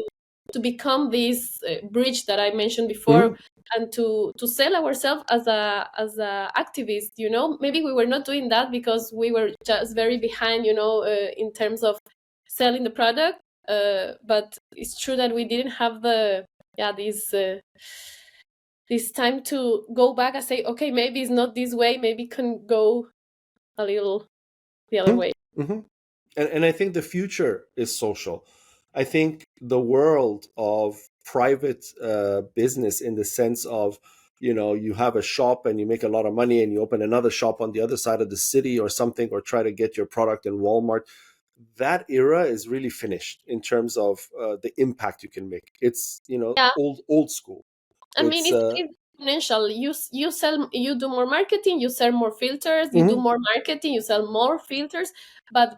to become this bridge that I mentioned before, Mm-hmm. and to sell ourselves as a activist. Maybe we were not doing that because we were just very behind. In terms of selling the product. But it's true that we didn't have the yeah this time to go back and say, okay, maybe it's not this way, maybe can go a little the other way. Mm-hmm. And I think the future is social. I think the world of private business, in the sense of, you have a shop and you make a lot of money and you open another shop on the other side of the city or something, or try to get your product in Walmart. That era is really finished in terms of the impact you can make. It's, Yeah, old school. I mean, It's it's exponential. You sell, you do more marketing, you sell more filters, you do mhm. more marketing, you sell more filters. But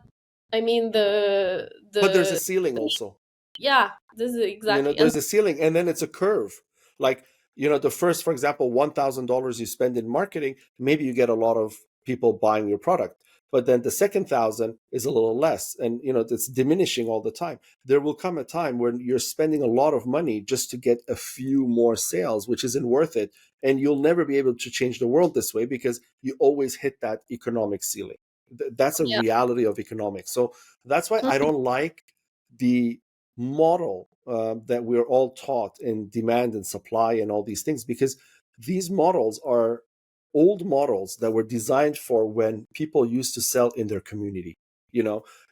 I mean, But there's a the ceiling also. yeah, this is exactly. And There's a ceiling, and then it's a curve. Like, the first, for example, $1,000 you spend in marketing, maybe you get a lot of people buying your product. But then the second thousand is a little less, and it's diminishing all the time. There will come a time when you're spending a lot of money just to get a few more sales, which isn't worth it, and you'll never be able to change the world this way, because you always hit that economic ceiling. That's a yeah. reality of economics. So that's why I Mhm. don't like the model that we're all taught in demand and supply and all these things, because these models are old models that were designed for when people used to sell in their community.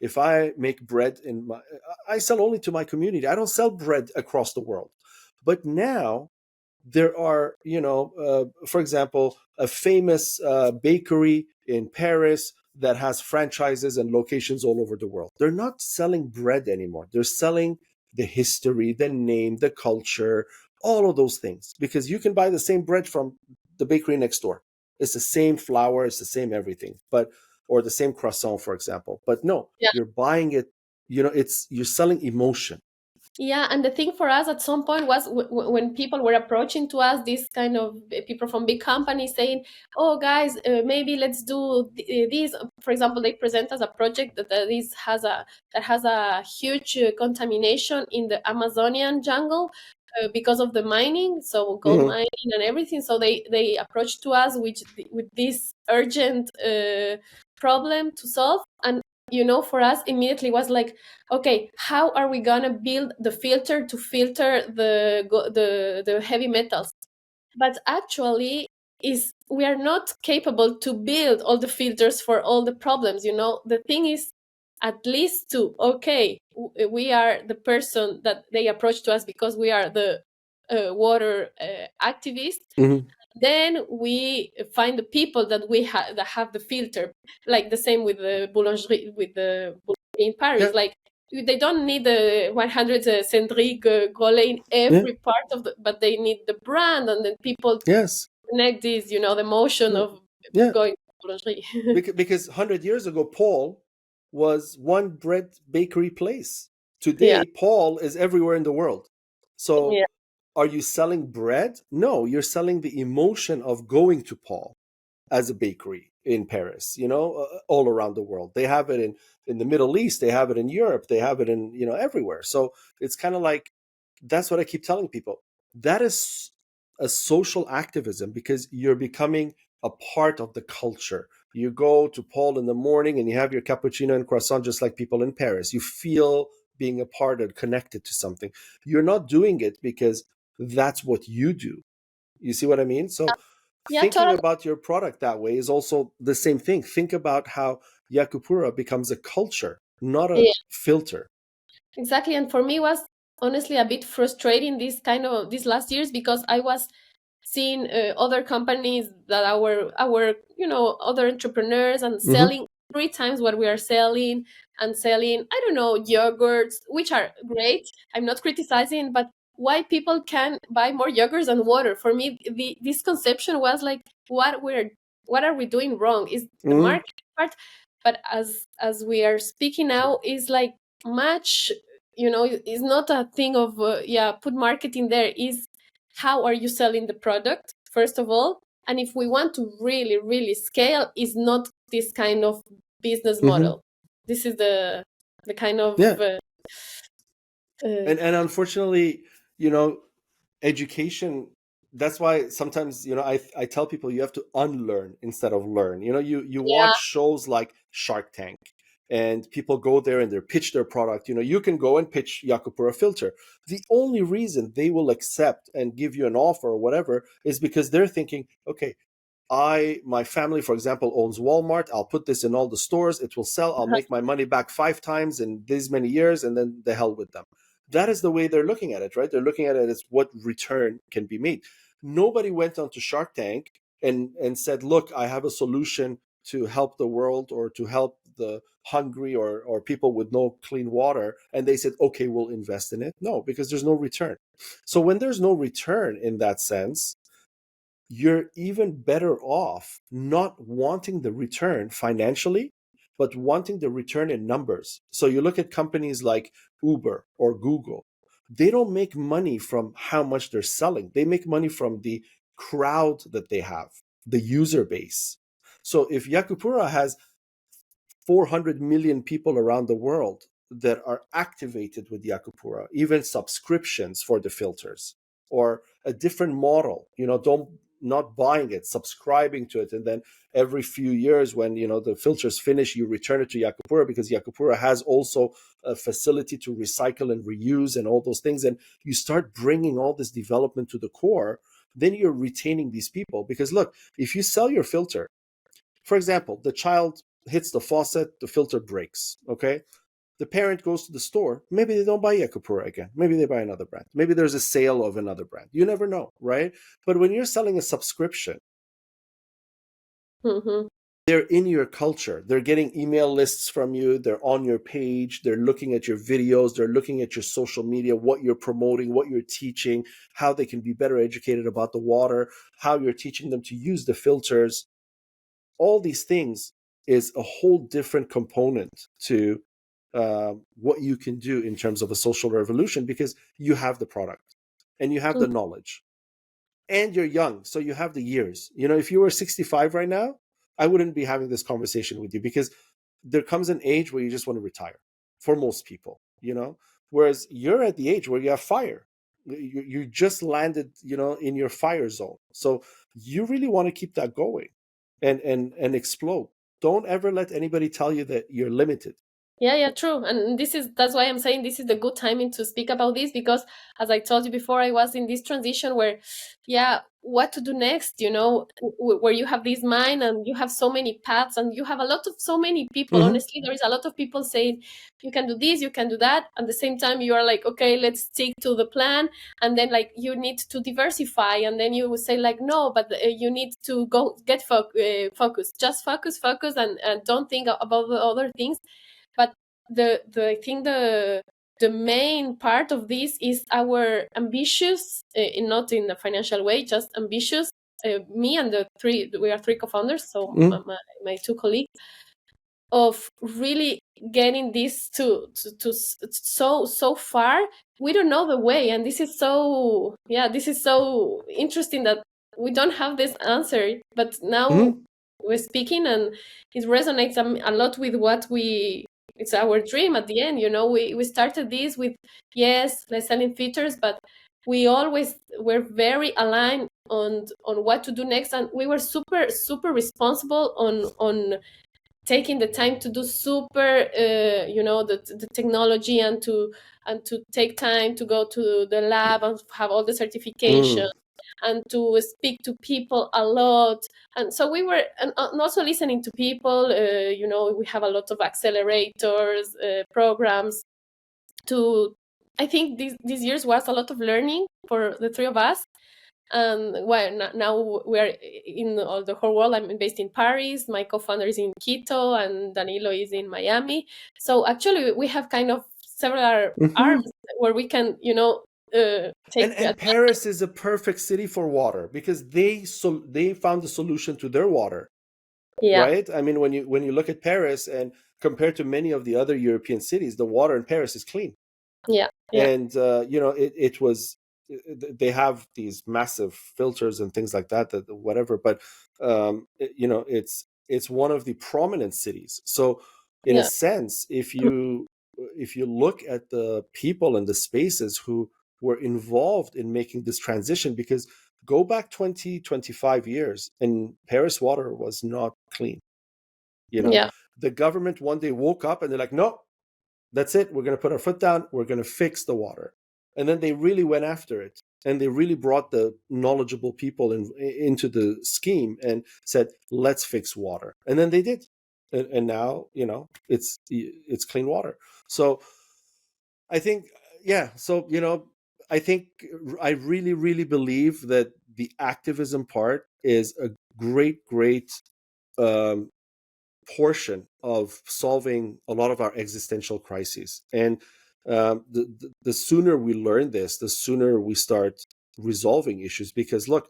If I make bread I sell only to my community. I don't sell bread across the world. But now there are, for example, a famous bakery in Paris that has franchises and locations all over the world. They're not selling bread anymore. They're selling the history, the name, the culture, all of those things, because you can buy the same bread from the bakery next door. It's the same flour, it's the same everything, or the same croissant, for example. But no, you're buying it. You're selling emotion. Yeah, and the thing for us at some point was when people were approaching to us, this kind of people from big companies saying, "Oh, guys, maybe let's do this." For example, they present us a project that has a huge contamination in the Amazonian jungle because of the mining, so gold Mhm. mining and everything. So they approached to us with this urgent problem to solve, and for us immediately was like, okay, how are we gonna build the filter to filter the heavy metals? But actually, is we are not capable to build all the filters for all the problems. The thing is, at least to okay, we are the person that they approach to us because we are the water activists. Mhm. Then we find the people that have the filter, like the same with the boulangerie, with the boulangerie in Paris. Yeah. Like they don't need the 100 Cendric Grolet in Yeah. every part of but they need the brand, and then people Yes. connect this, the motion Mm. of Yeah. going to boulangerie. Because 100 years ago, Paul was one bread bakery place. Yeah, Today, Paul is everywhere in the world. So yeah, are you selling bread? No, you're selling the emotion of going to Paul as a bakery in Paris, all around the world. They have it in the Middle East, they have it in Europe, they have it in, everywhere. So it's kind of like, that's what I keep telling people. That is a social activism because you're becoming a part of the culture. You go to Paul in the morning and you have your cappuccino and croissant just like people in Paris. You feel being a part and connected to something. You're not doing it because that's what you do. You see what I mean? So Yeah, thinking totally. about your product that way is also the same thing. Think about how Yakupura becomes a culture, not a Yeah, filter. exactly. And for me, it was honestly a bit frustrating these last years because I was seeing other companies that our other entrepreneurs and Mm-hmm. selling 3 times what we are selling, and selling, I don't know, yogurts, which are great. I'm not criticizing, but why people can buy more yogurts than water? For me, this conception was like, what are we doing wrong? Is the Mm-hmm. market part? But as we are speaking now, is like much, it's not a thing of yeah, put marketing there. Is how are you selling the product, first of all? And if we want to really really scale, is not this kind of business Mm-hmm. model. This is the kind of Yeah. uh, And unfortunately, you know, education, that's why sometimes, I tell people you have to unlearn instead of learn. You yeah. watch shows like Shark Tank, and people go there and they pitch their product. You can go and pitch Yakupura filter. The only reason they will accept and give you an offer or whatever is because they're thinking, okay, my family, for example, owns Walmart. I'll put this in all the stores. It will sell. I'll make my money back 5 times in these many years, and then the hell with them. That is the way they're looking at it, right? They're looking at it as what return can be made. Nobody went onto Shark Tank and said, "Look, I have a solution to help the world or to help the hungry or people with no clean water," and they said, "Okay, we'll invest in it." No, because there's no return. So when there's no return in that sense, you're even better off not wanting the return financially, but wanting the return in numbers. So you look at companies like Uber or Google, they don't make money from how much they're selling, they make money from the crowd that they have, the user base. So if Yakupura has 400 million people around the world that are activated with Yakupura, even subscriptions for the filters, or a different model, don't not buying it, subscribing to it, and then every few years when the filters finish, you return it to Yakupura because Yakupura has also a facility to recycle and reuse and all those things, and you start bringing all this development to the core, then you're retaining these people. Because look, if you sell your filter, for example, the child hits the faucet, the filter breaks. Okay. The parent goes to the store. Maybe they don't buy Yakupura again. Maybe they buy another brand. Maybe there's a sale of another brand. You never know, right? But when you're selling a subscription, Mm-hmm. they're in your culture. They're getting email lists from you. They're on your page. They're looking at your videos. They're looking at your social media, what you're promoting, what you're teaching, how they can be better educated about the water, how you're teaching them to use the filters. All these things is a whole different component to what you can do in terms of a social revolution, because you have the product and you have the knowledge and you're young, so you have the years. If you were 65 right now, I wouldn't be having this conversation with you, because there comes an age where you just want to retire for most people. Whereas you're at the age where you have fire. You just landed in your fire zone, so you really want to keep that going and explode. Don't ever let anybody tell you that you're limited. Yeah, yeah, true. And that's why I'm saying this is the good timing to speak about this, because as I told you before, I was in this transition where, yeah, what to do next, where you have this mind and you have so many paths and you have so many people. Mm-hmm. Honestly, there is a lot of people saying you can do this, you can do that. At the same time, you are like, okay, let's stick to the plan. And then like you need to diversify. And then you will say like, no, but you need to go get focused, just focus and don't think about the other things. But I think the main part of this is our ambitious, not in a financial way, just ambitious. Me and we are three co-founders, so Mm-hmm. my two colleagues, of really getting this to so far. We don't know the way, and this is so interesting that we don't have this answer, but now Mm-hmm. we're speaking and it resonates a lot with what it's our dream at the end. We started this with, yes, let's selling features, but we always were very aligned on what to do next, and we were super responsible on taking the time to do super the technology, and to take time to go to the lab and have all the certification, and to speak to people a lot. And so we were, and also listening to people. We have a lot of accelerators programs. I think these years was a lot of learning for the three of us. And now we're in all the whole world. I'm based in Paris. My co-founder is in Quito, and Danilo is in Miami. So actually, we have kind of several arms where we can, take. And Paris is a perfect city for water because they found the solution to their water. Yeah. Right? I mean, when you look at Paris and compared to many of the other European cities, the water in Paris is clean. Yeah. And it was, they have these massive filters and things like that whatever, but it's one of the prominent cities. So in a sense, if you look at the people and the spaces who were involved in making this transition, because go back 20-25 years and Paris water was not clean. The government one day woke up and they're like, no, that's it. We're going to put our foot down. We're going to fix the water. And then they really went after it. And they really brought the knowledgeable people into the scheme and said, let's fix water. And then they did. And now, it's clean water. So I think, I think I really, really believe that the activism part is a great, great portion of solving a lot of our existential crises. And the sooner we learn this, the sooner we start resolving issues. Because look,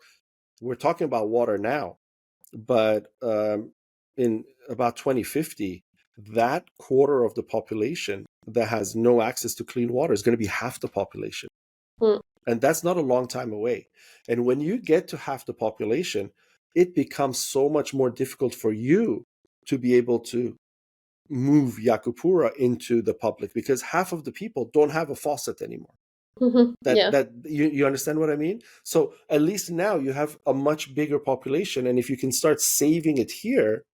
we're talking about water now, but in about 2050, that quarter of the population that has no access to clean water is going to be half the population. And that's not a long time away. And when you get to half the population, it becomes so much more difficult for you to be able to move Yakupura into the public, because half of the people don't have a faucet anymore. That you understand what I mean? So at least now you have a much bigger population, and if you can start saving it here,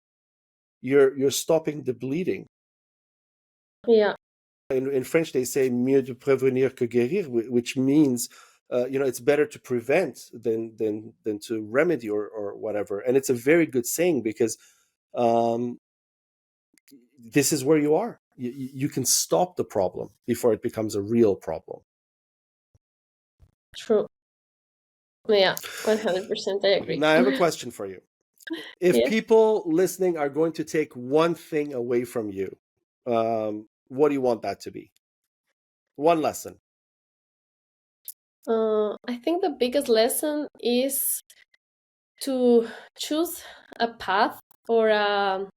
you're stopping the bleeding. Yeah. In French, they say mieux de prévenir que guérir, which means it's better to prevent than to remedy or whatever. And it's a very good saying, because this is where you are. You can stop the problem before it becomes a real problem. True. Yeah, 100%. I agree. Now I have a question for you. If people listening are going to take one thing away from you, what do you want that to be? One lesson. I think the biggest lesson is to choose a path or a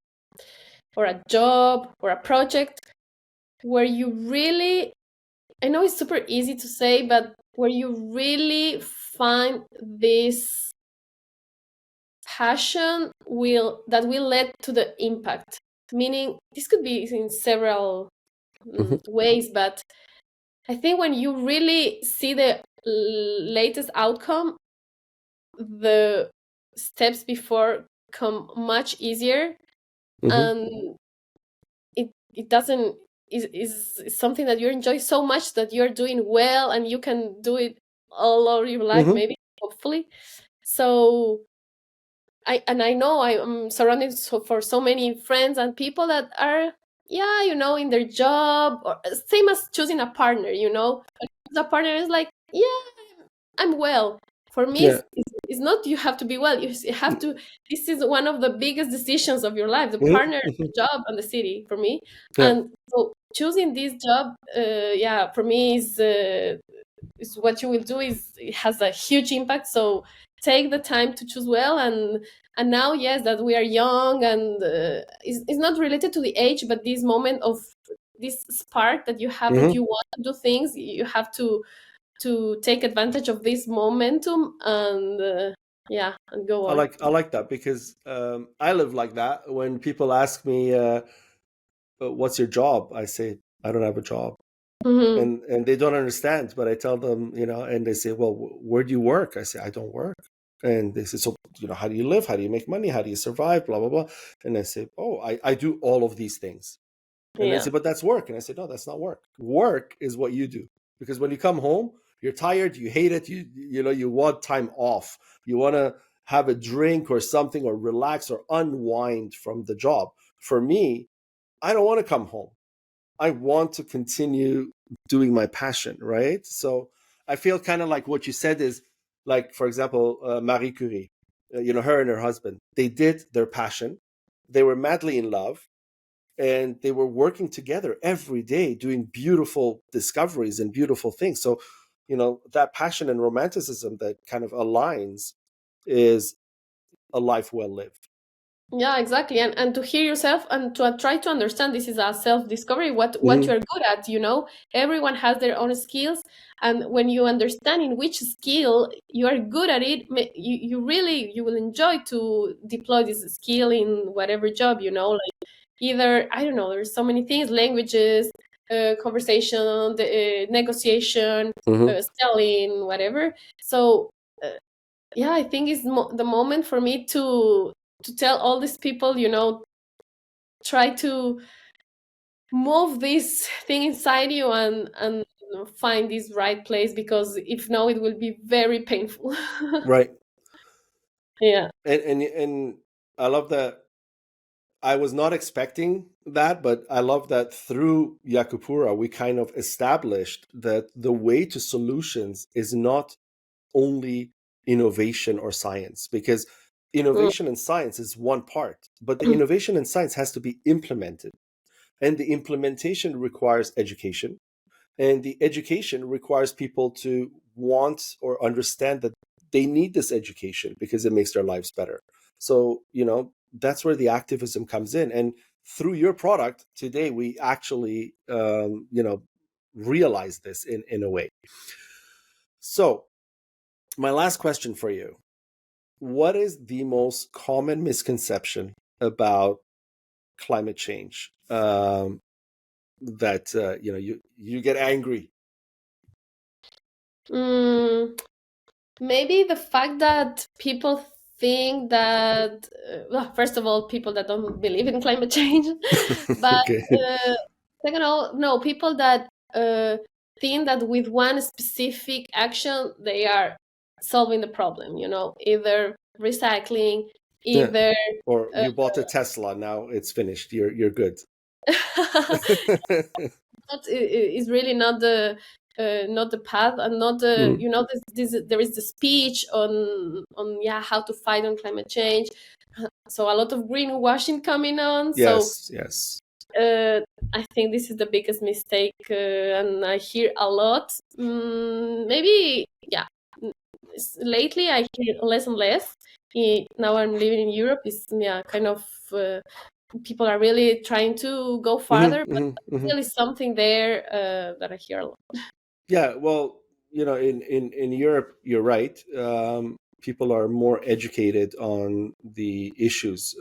job or a project where you really, I know it's super easy to say, but where you really find this passion that will lead to the impact. Meaning, this could be in several ways, but I think when you really see the latest outcome, the steps before come much easier, and it doesn't is something that you enjoy so much that you're doing well, and you can do it all over your life, maybe, hopefully. So I know I'm surrounded for so many friends and people that are in their job, or same as choosing a partner. The partner is like, I'm well. For me, it's not you have to be well. You have to. This is one of the biggest decisions of your life: the partner, the job, and the city. For me, and so choosing this job, for me is what you will do. It has a huge impact. So take the time to choose well, and now, yes, that we are young, and it's not related to the age, but this moment of this spark that you have, that you want to do things, you have to take advantage of this momentum, and and go on. I like that, because I live like that. When people ask me, what's your job? I say, I don't have a job. Hmm. and they don't understand. But I tell them, and they say, well, where do you work? I say, I don't work. And they say, so, how do you live? How do you make money? How do you survive? Blah, blah, blah. And I say, oh, I do all of these things. And they Yeah. say, but that's work. And I said, no, that's not work. Work is what you do. Because when you come home, you're tired, you hate it, you want time off. You want to have a drink or something, or relax or unwind from the job. For me, I don't want to come home. I want to continue doing my passion, right? So I feel kind of like what you said is like, for example, Marie Curie, her and her husband, they did their passion. They were madly in love, and they were working together every day doing beautiful discoveries and beautiful things. So, that passion and romanticism that kind of aligns is a life well lived. Yeah, exactly. And to hear yourself and to try to understand, this is a self-discovery, what Mm-hmm. you're good at, Everyone has their own skills. And when you understand in which skill you are good at it, you will enjoy to deploy this skill in whatever job, like either, I don't know, there's so many things, languages, conversation, negotiation, Mm-hmm. selling, whatever. So yeah, I think it's the moment for me to tell all these people, try to move this thing inside you and find this right place, because if no, it will be very painful. Right. Yeah. And I love that. I was not expecting that, but I love that through Yakupura, we kind of established that the way to solutions is not only innovation or science, because Mm. innovation and science is one part, but the innovation and science has to be implemented. And the implementation requires education. And the education requires people to want or understand that they need this education because it makes their lives better. So, that's where the activism comes in. And through your product today, we actually, realize this in a way. So, my last question for you: what is the most common misconception about climate change that you get angry? Mm, maybe the fact that people think that, well, first of all, people that don't believe in climate change, but Okay. uh, second of all, no, people that think that with one specific action they are solving the problem. Either recycling, Yeah. either. Or Uh, you bought a Tesla, now it's finished. You're good. is really not the path, and not the Mm. there is the speech on how to fight on climate change. So a lot of greenwashing coming on. So Yes, yes. uh, I think this is the biggest mistake, and I hear a lot. Maybe, yeah. Lately, I hear less and less. Now I'm living in Europe. Is, yeah, kind of. People are really trying to go Hmm. farther, but Hmm. Hmm. still is something there that I hear a lot. Yeah, well, in Europe, you're right. People are more educated on the issues,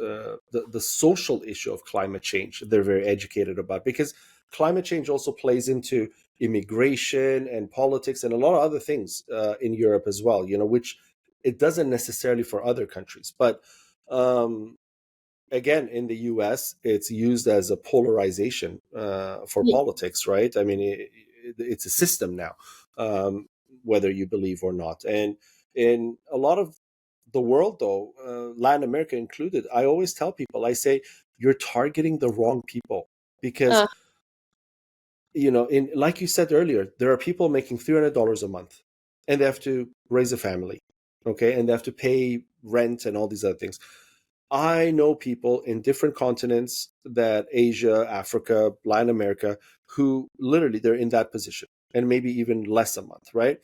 the social issue of climate change. They're very educated about, because climate change also plays into immigration and politics and a lot of other things in Europe as well. Which it doesn't necessarily for other countries, but um, again, in the US, it's used as a polarization for Yeah. politics, right? I mean, it's a system now, whether you believe or not. And in a lot of the world, though, Latin America included, I always tell people, I say, you're targeting the wrong people, because, Uh, in like you said earlier, there are people making $300 a month, and they have to raise a family, okay, and they have to pay rent and all these other things. I know people in different continents, that Asia, Africa, Latin America, who literally they're in that position, and maybe even less a month, right?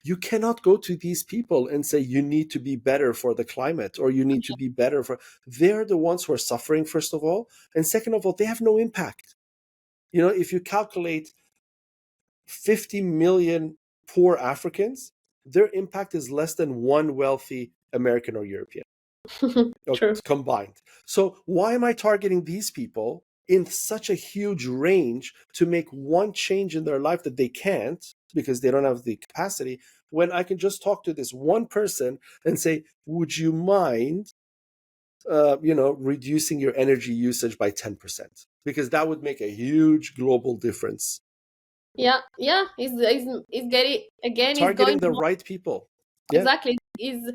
You cannot go to these people and say you need to be better for the climate, or you need to be better for. They're the ones who are suffering, first of all, and second of all, they have no impact. If you calculate 50 million poor Africans, their impact is less than one wealthy American or European true. combined. So why am I targeting these people in such a huge range to make one change in their life that they can't because they don't have the capacity, when I can just talk to this one person and say, would you mind reducing your energy usage by 10%, because that would make a huge global difference. Yeah, yeah. It's getting again. It's Targeting going the right people. Yeah. exactly. Is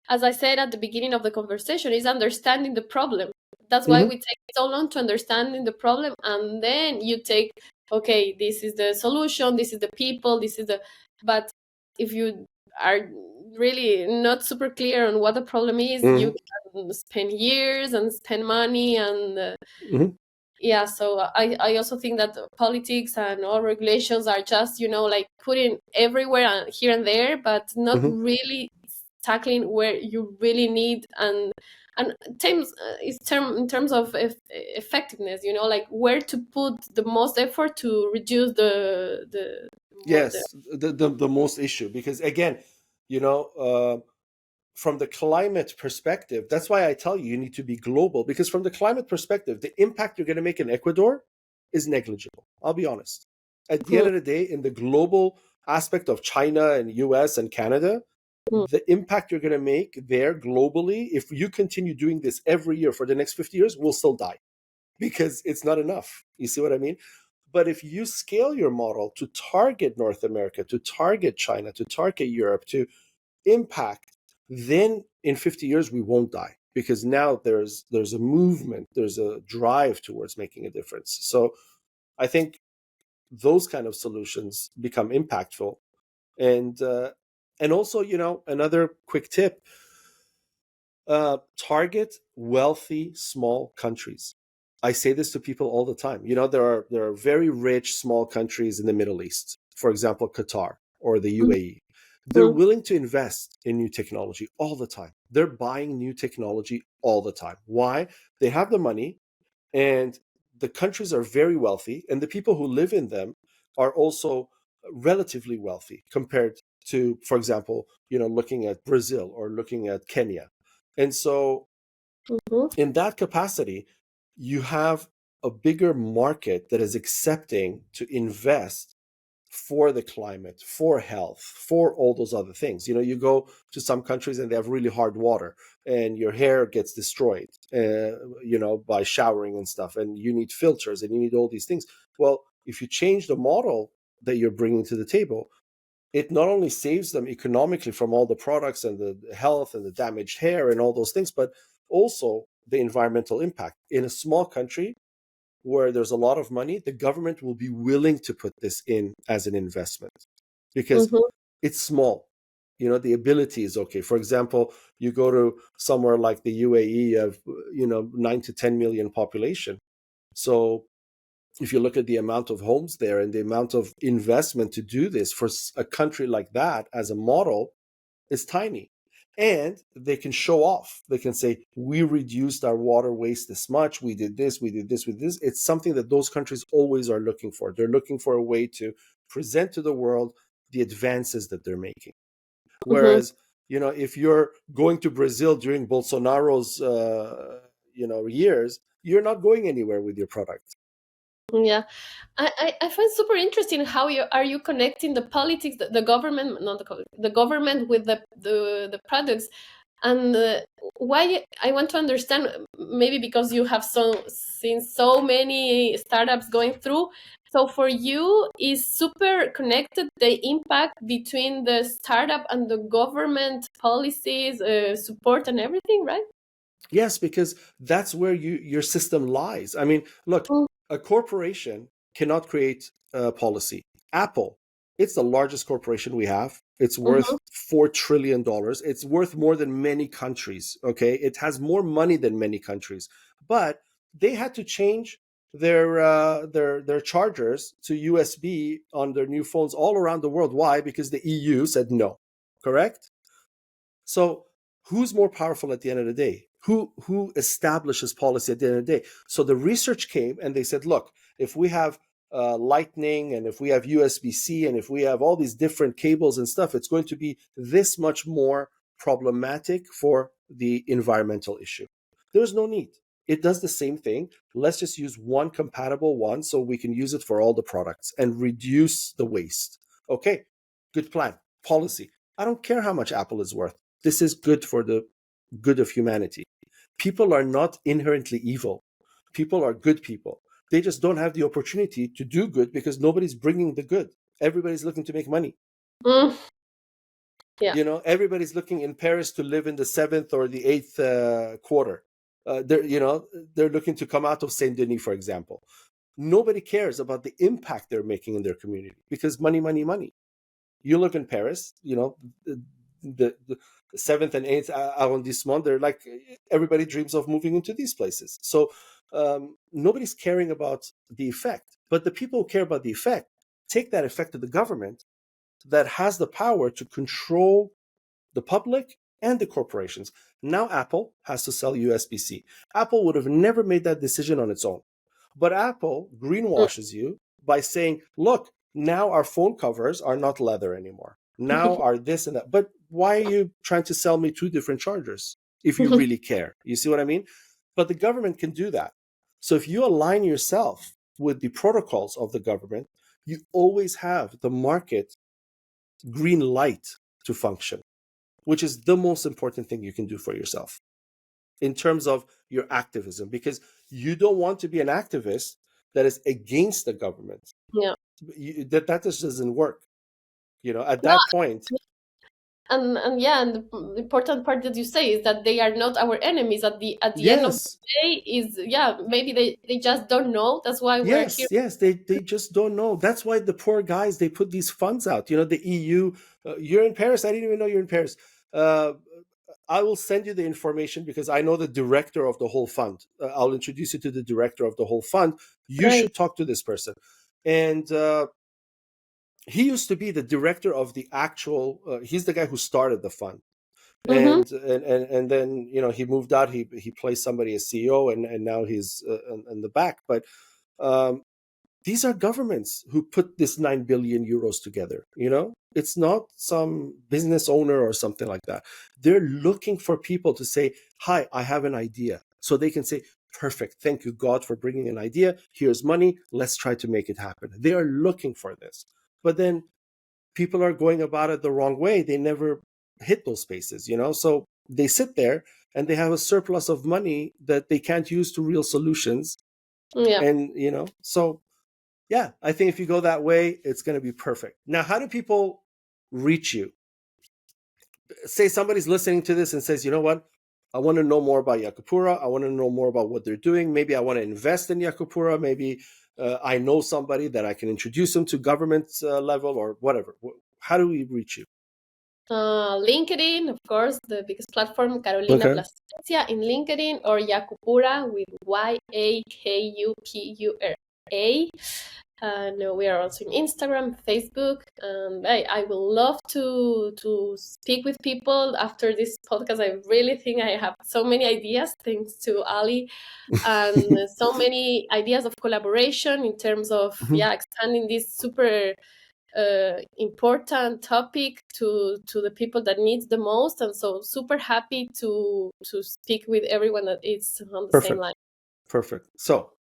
as I said at the beginning of the conversation, is understanding the problem. That's why Mm-hmm. we take so long to understanding the problem, and then you take, okay, this is the solution, this is the people, this is the. But if you are really not super clear on what the problem is, Mm-hmm. you can spend years and spend money and. Mm-hmm. Yeah, so I also think that politics and all regulations are just, like putting everywhere and here and there, but not Mm-hmm. really tackling where you really need, and terms in terms of effectiveness, like where to put the most effort to reduce the Yes, the most issue, because again, you know, from the climate perspective, that's why I tell you need to be global, because from the climate perspective, the impact you're going to make in Ecuador is negligible. I'll be honest. At the end Mhm, of the day, in the global aspect of China and US and Canada, mhm, the impact you're going to make there globally, if you continue doing this every year for the next 50 years, will still die because it's not enough. You see what I mean? But if you scale your model to target North America, to target China, to target Europe, to impact, then in 50 years we won't die, because now there's a movement, there's a drive towards making a difference. So I think those kind of solutions become impactful. And also, another quick tip: target wealthy small countries. I say this to people all the time. There are very rich small countries in the Middle East, for example, Qatar or the mhm, UAE. They're willing to invest in new technology all the time. They're buying new technology all the time. Why? They have the money, and the countries are very wealthy, and the people who live in them are also relatively wealthy compared to, for example, looking at Brazil or looking at Kenya. And so mhm, in that capacity, you have a bigger market that is accepting to invest for the climate, for health, for all those other things. You go to some countries and they have really hard water, and your hair gets destroyed, by showering and stuff, and you need filters and you need all these things. Well, if you change the model that you're bringing to the table, it not only saves them economically from all the products and the health and the damaged hair and all those things, but also the environmental impact. In a small country where there's a lot of money, the government will be willing to put this in as an investment because mhm, it's small. The ability is okay. For example, you go to somewhere like the UAE of 9 to 10 million population. So if you look at the amount of homes there and the amount of investment to do this for a country like that as a model is tiny. And they can show off. They can say, we reduced our water waste this much. We did this, we did this, we did this. It's something that those countries always are looking for. They're looking for a way to present to the world the advances that they're making. mhm. Whereas, if you're going to Brazil during Bolsonaro's, years, you're not going anywhere with your product. Yeah, I find super interesting how you connecting the politics, the government, not the government with the products, and why I want to understand, maybe because you have seen so many startups going through. So for you, is super connected the impact between the startup and the government policies, support, and everything, right? Yes, because that's where your system lies. I mean, look, Mm, a corporation cannot create a policy. Apple, it's the largest corporation we have. It's worth mhm, $4 trillion. It's worth more than many countries. Okay, it has more money than many countries, but they had to change their chargers to USB on their new phones all around the world. Why? Because the EU said no. Correct? So who's more powerful at the end of the day? Who establishes policy at the end of the day? So the research came and they said, look, if we have Lightning and if we have USB-C and if we have all these different cables and stuff, it's going to be this much more problematic for the environmental issue. There's no need. it does the same thing. Let's just use one compatible one so we can use it for all the products and reduce the waste. Okay, good plan, policy. I don't care how much Apple is worth. This is good for the good of humanity. People are not inherently evil. People are good people. They just don't have the opportunity to do good because nobody's bringing the good. Everybody's looking to make money. Mm. Yeah. Everybody's looking in Paris to live in the 7th or the 8th quarter. They're looking to come out of Saint Denis, for example. Nobody cares about the impact they're making in their community because money, money, money. You look in Paris, the 7th and 8th arrondissement, they're like, everybody dreams of moving into these places. So nobody's caring about the effect. But the people who care about the effect take that effect to the government that has the power to control the public and the corporations. Now Apple has to sell USB-C. Apple would have never made that decision on its own. But Apple greenwashes you by saying, look, now our phone covers are not leather anymore. Now are this and that. But why are you trying to sell me 2 different chargers if you really care? You see what I mean? But the government can do that. So if you align yourself with the protocols of the government, you always have the market green light to function, which is the most important thing you can do for yourself in terms of your activism, because you don't want to be an activist that is against the government. Yeah. That just doesn't work. At that point. And the important part that you say is that they are not our enemies at the end of the day. Is maybe they just don't know. That's why we're here. Yes, they just don't know. That's why the poor guys, they put these funds out. The EU. You're in Paris. I didn't even know you're in Paris. I will send you the information because I know the director of the whole fund. I'll introduce you to the director of the whole fund. You should talk to this person. And he used to be the director of the actual, he's the guy who started the fund. And then, he moved out, he placed somebody as CEO and now he's in the back. But these are governments who put this 9 billion euros together. It's not some business owner or something like that. They're looking for people to say, hi, I have an idea. So they can say, perfect. Thank you, God, for bringing an idea. Here's money. Let's try to make it happen. They are looking for this. But then people are going about it the wrong way. They never hit those spaces, So they sit there and they have a surplus of money that they can't use to real solutions. Yeah. And, so yeah, I think if you go that way, it's going to be perfect. Now, how do people reach you? Say somebody's listening to this and says, you know what? I want to know more about Yakupura. I want to know more about what they're doing. Maybe I want to invest in Yakupura. Maybe I know somebody that I can introduce them to government level or whatever. How do we reach you? LinkedIn, of course, the biggest platform, Carolina Placencia in LinkedIn, or Yakupura with Yakupura. No, we are also in Instagram, Facebook. I will love to speak with people after this podcast. I really think I have so many ideas, thanks to Ali, and so many ideas of collaboration in terms of expanding this super important topic to the people that needs the most. And so super happy to speak with everyone that is on the same line. Perfect. So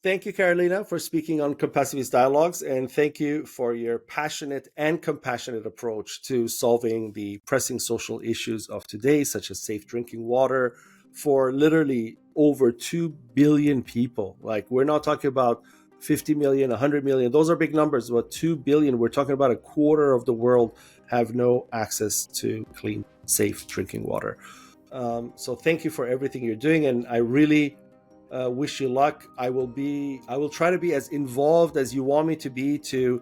thank you, Carolina, for speaking on Compassiviste Dialogues, and thank you for your passionate and compassionate approach to solving the pressing social issues of today, such as safe drinking water for literally over 2 billion people. Like, we're not talking about 50 million, 100 million. Those are big numbers, but 2 billion, we're talking about a quarter of the world have no access to clean, safe drinking water. So thank you for everything you're doing, and I really wish you luck. I will try to be as involved as you want me to be to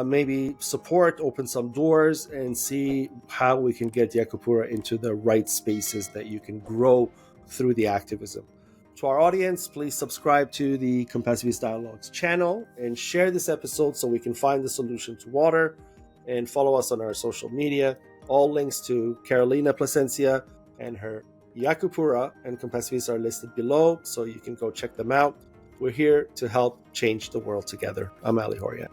maybe support, open some doors, and see how we can get Yakupura into the right spaces that you can grow through the activism. To our audience, please subscribe to the Compassiviste Dialogues channel and share this episode so we can find the solution to water, and follow us on our social media. All links to Carolina Placencia and her Yakupura and Compassiviste are listed below, so you can go check them out. We're here to help change the world together. I'm Ali Horia.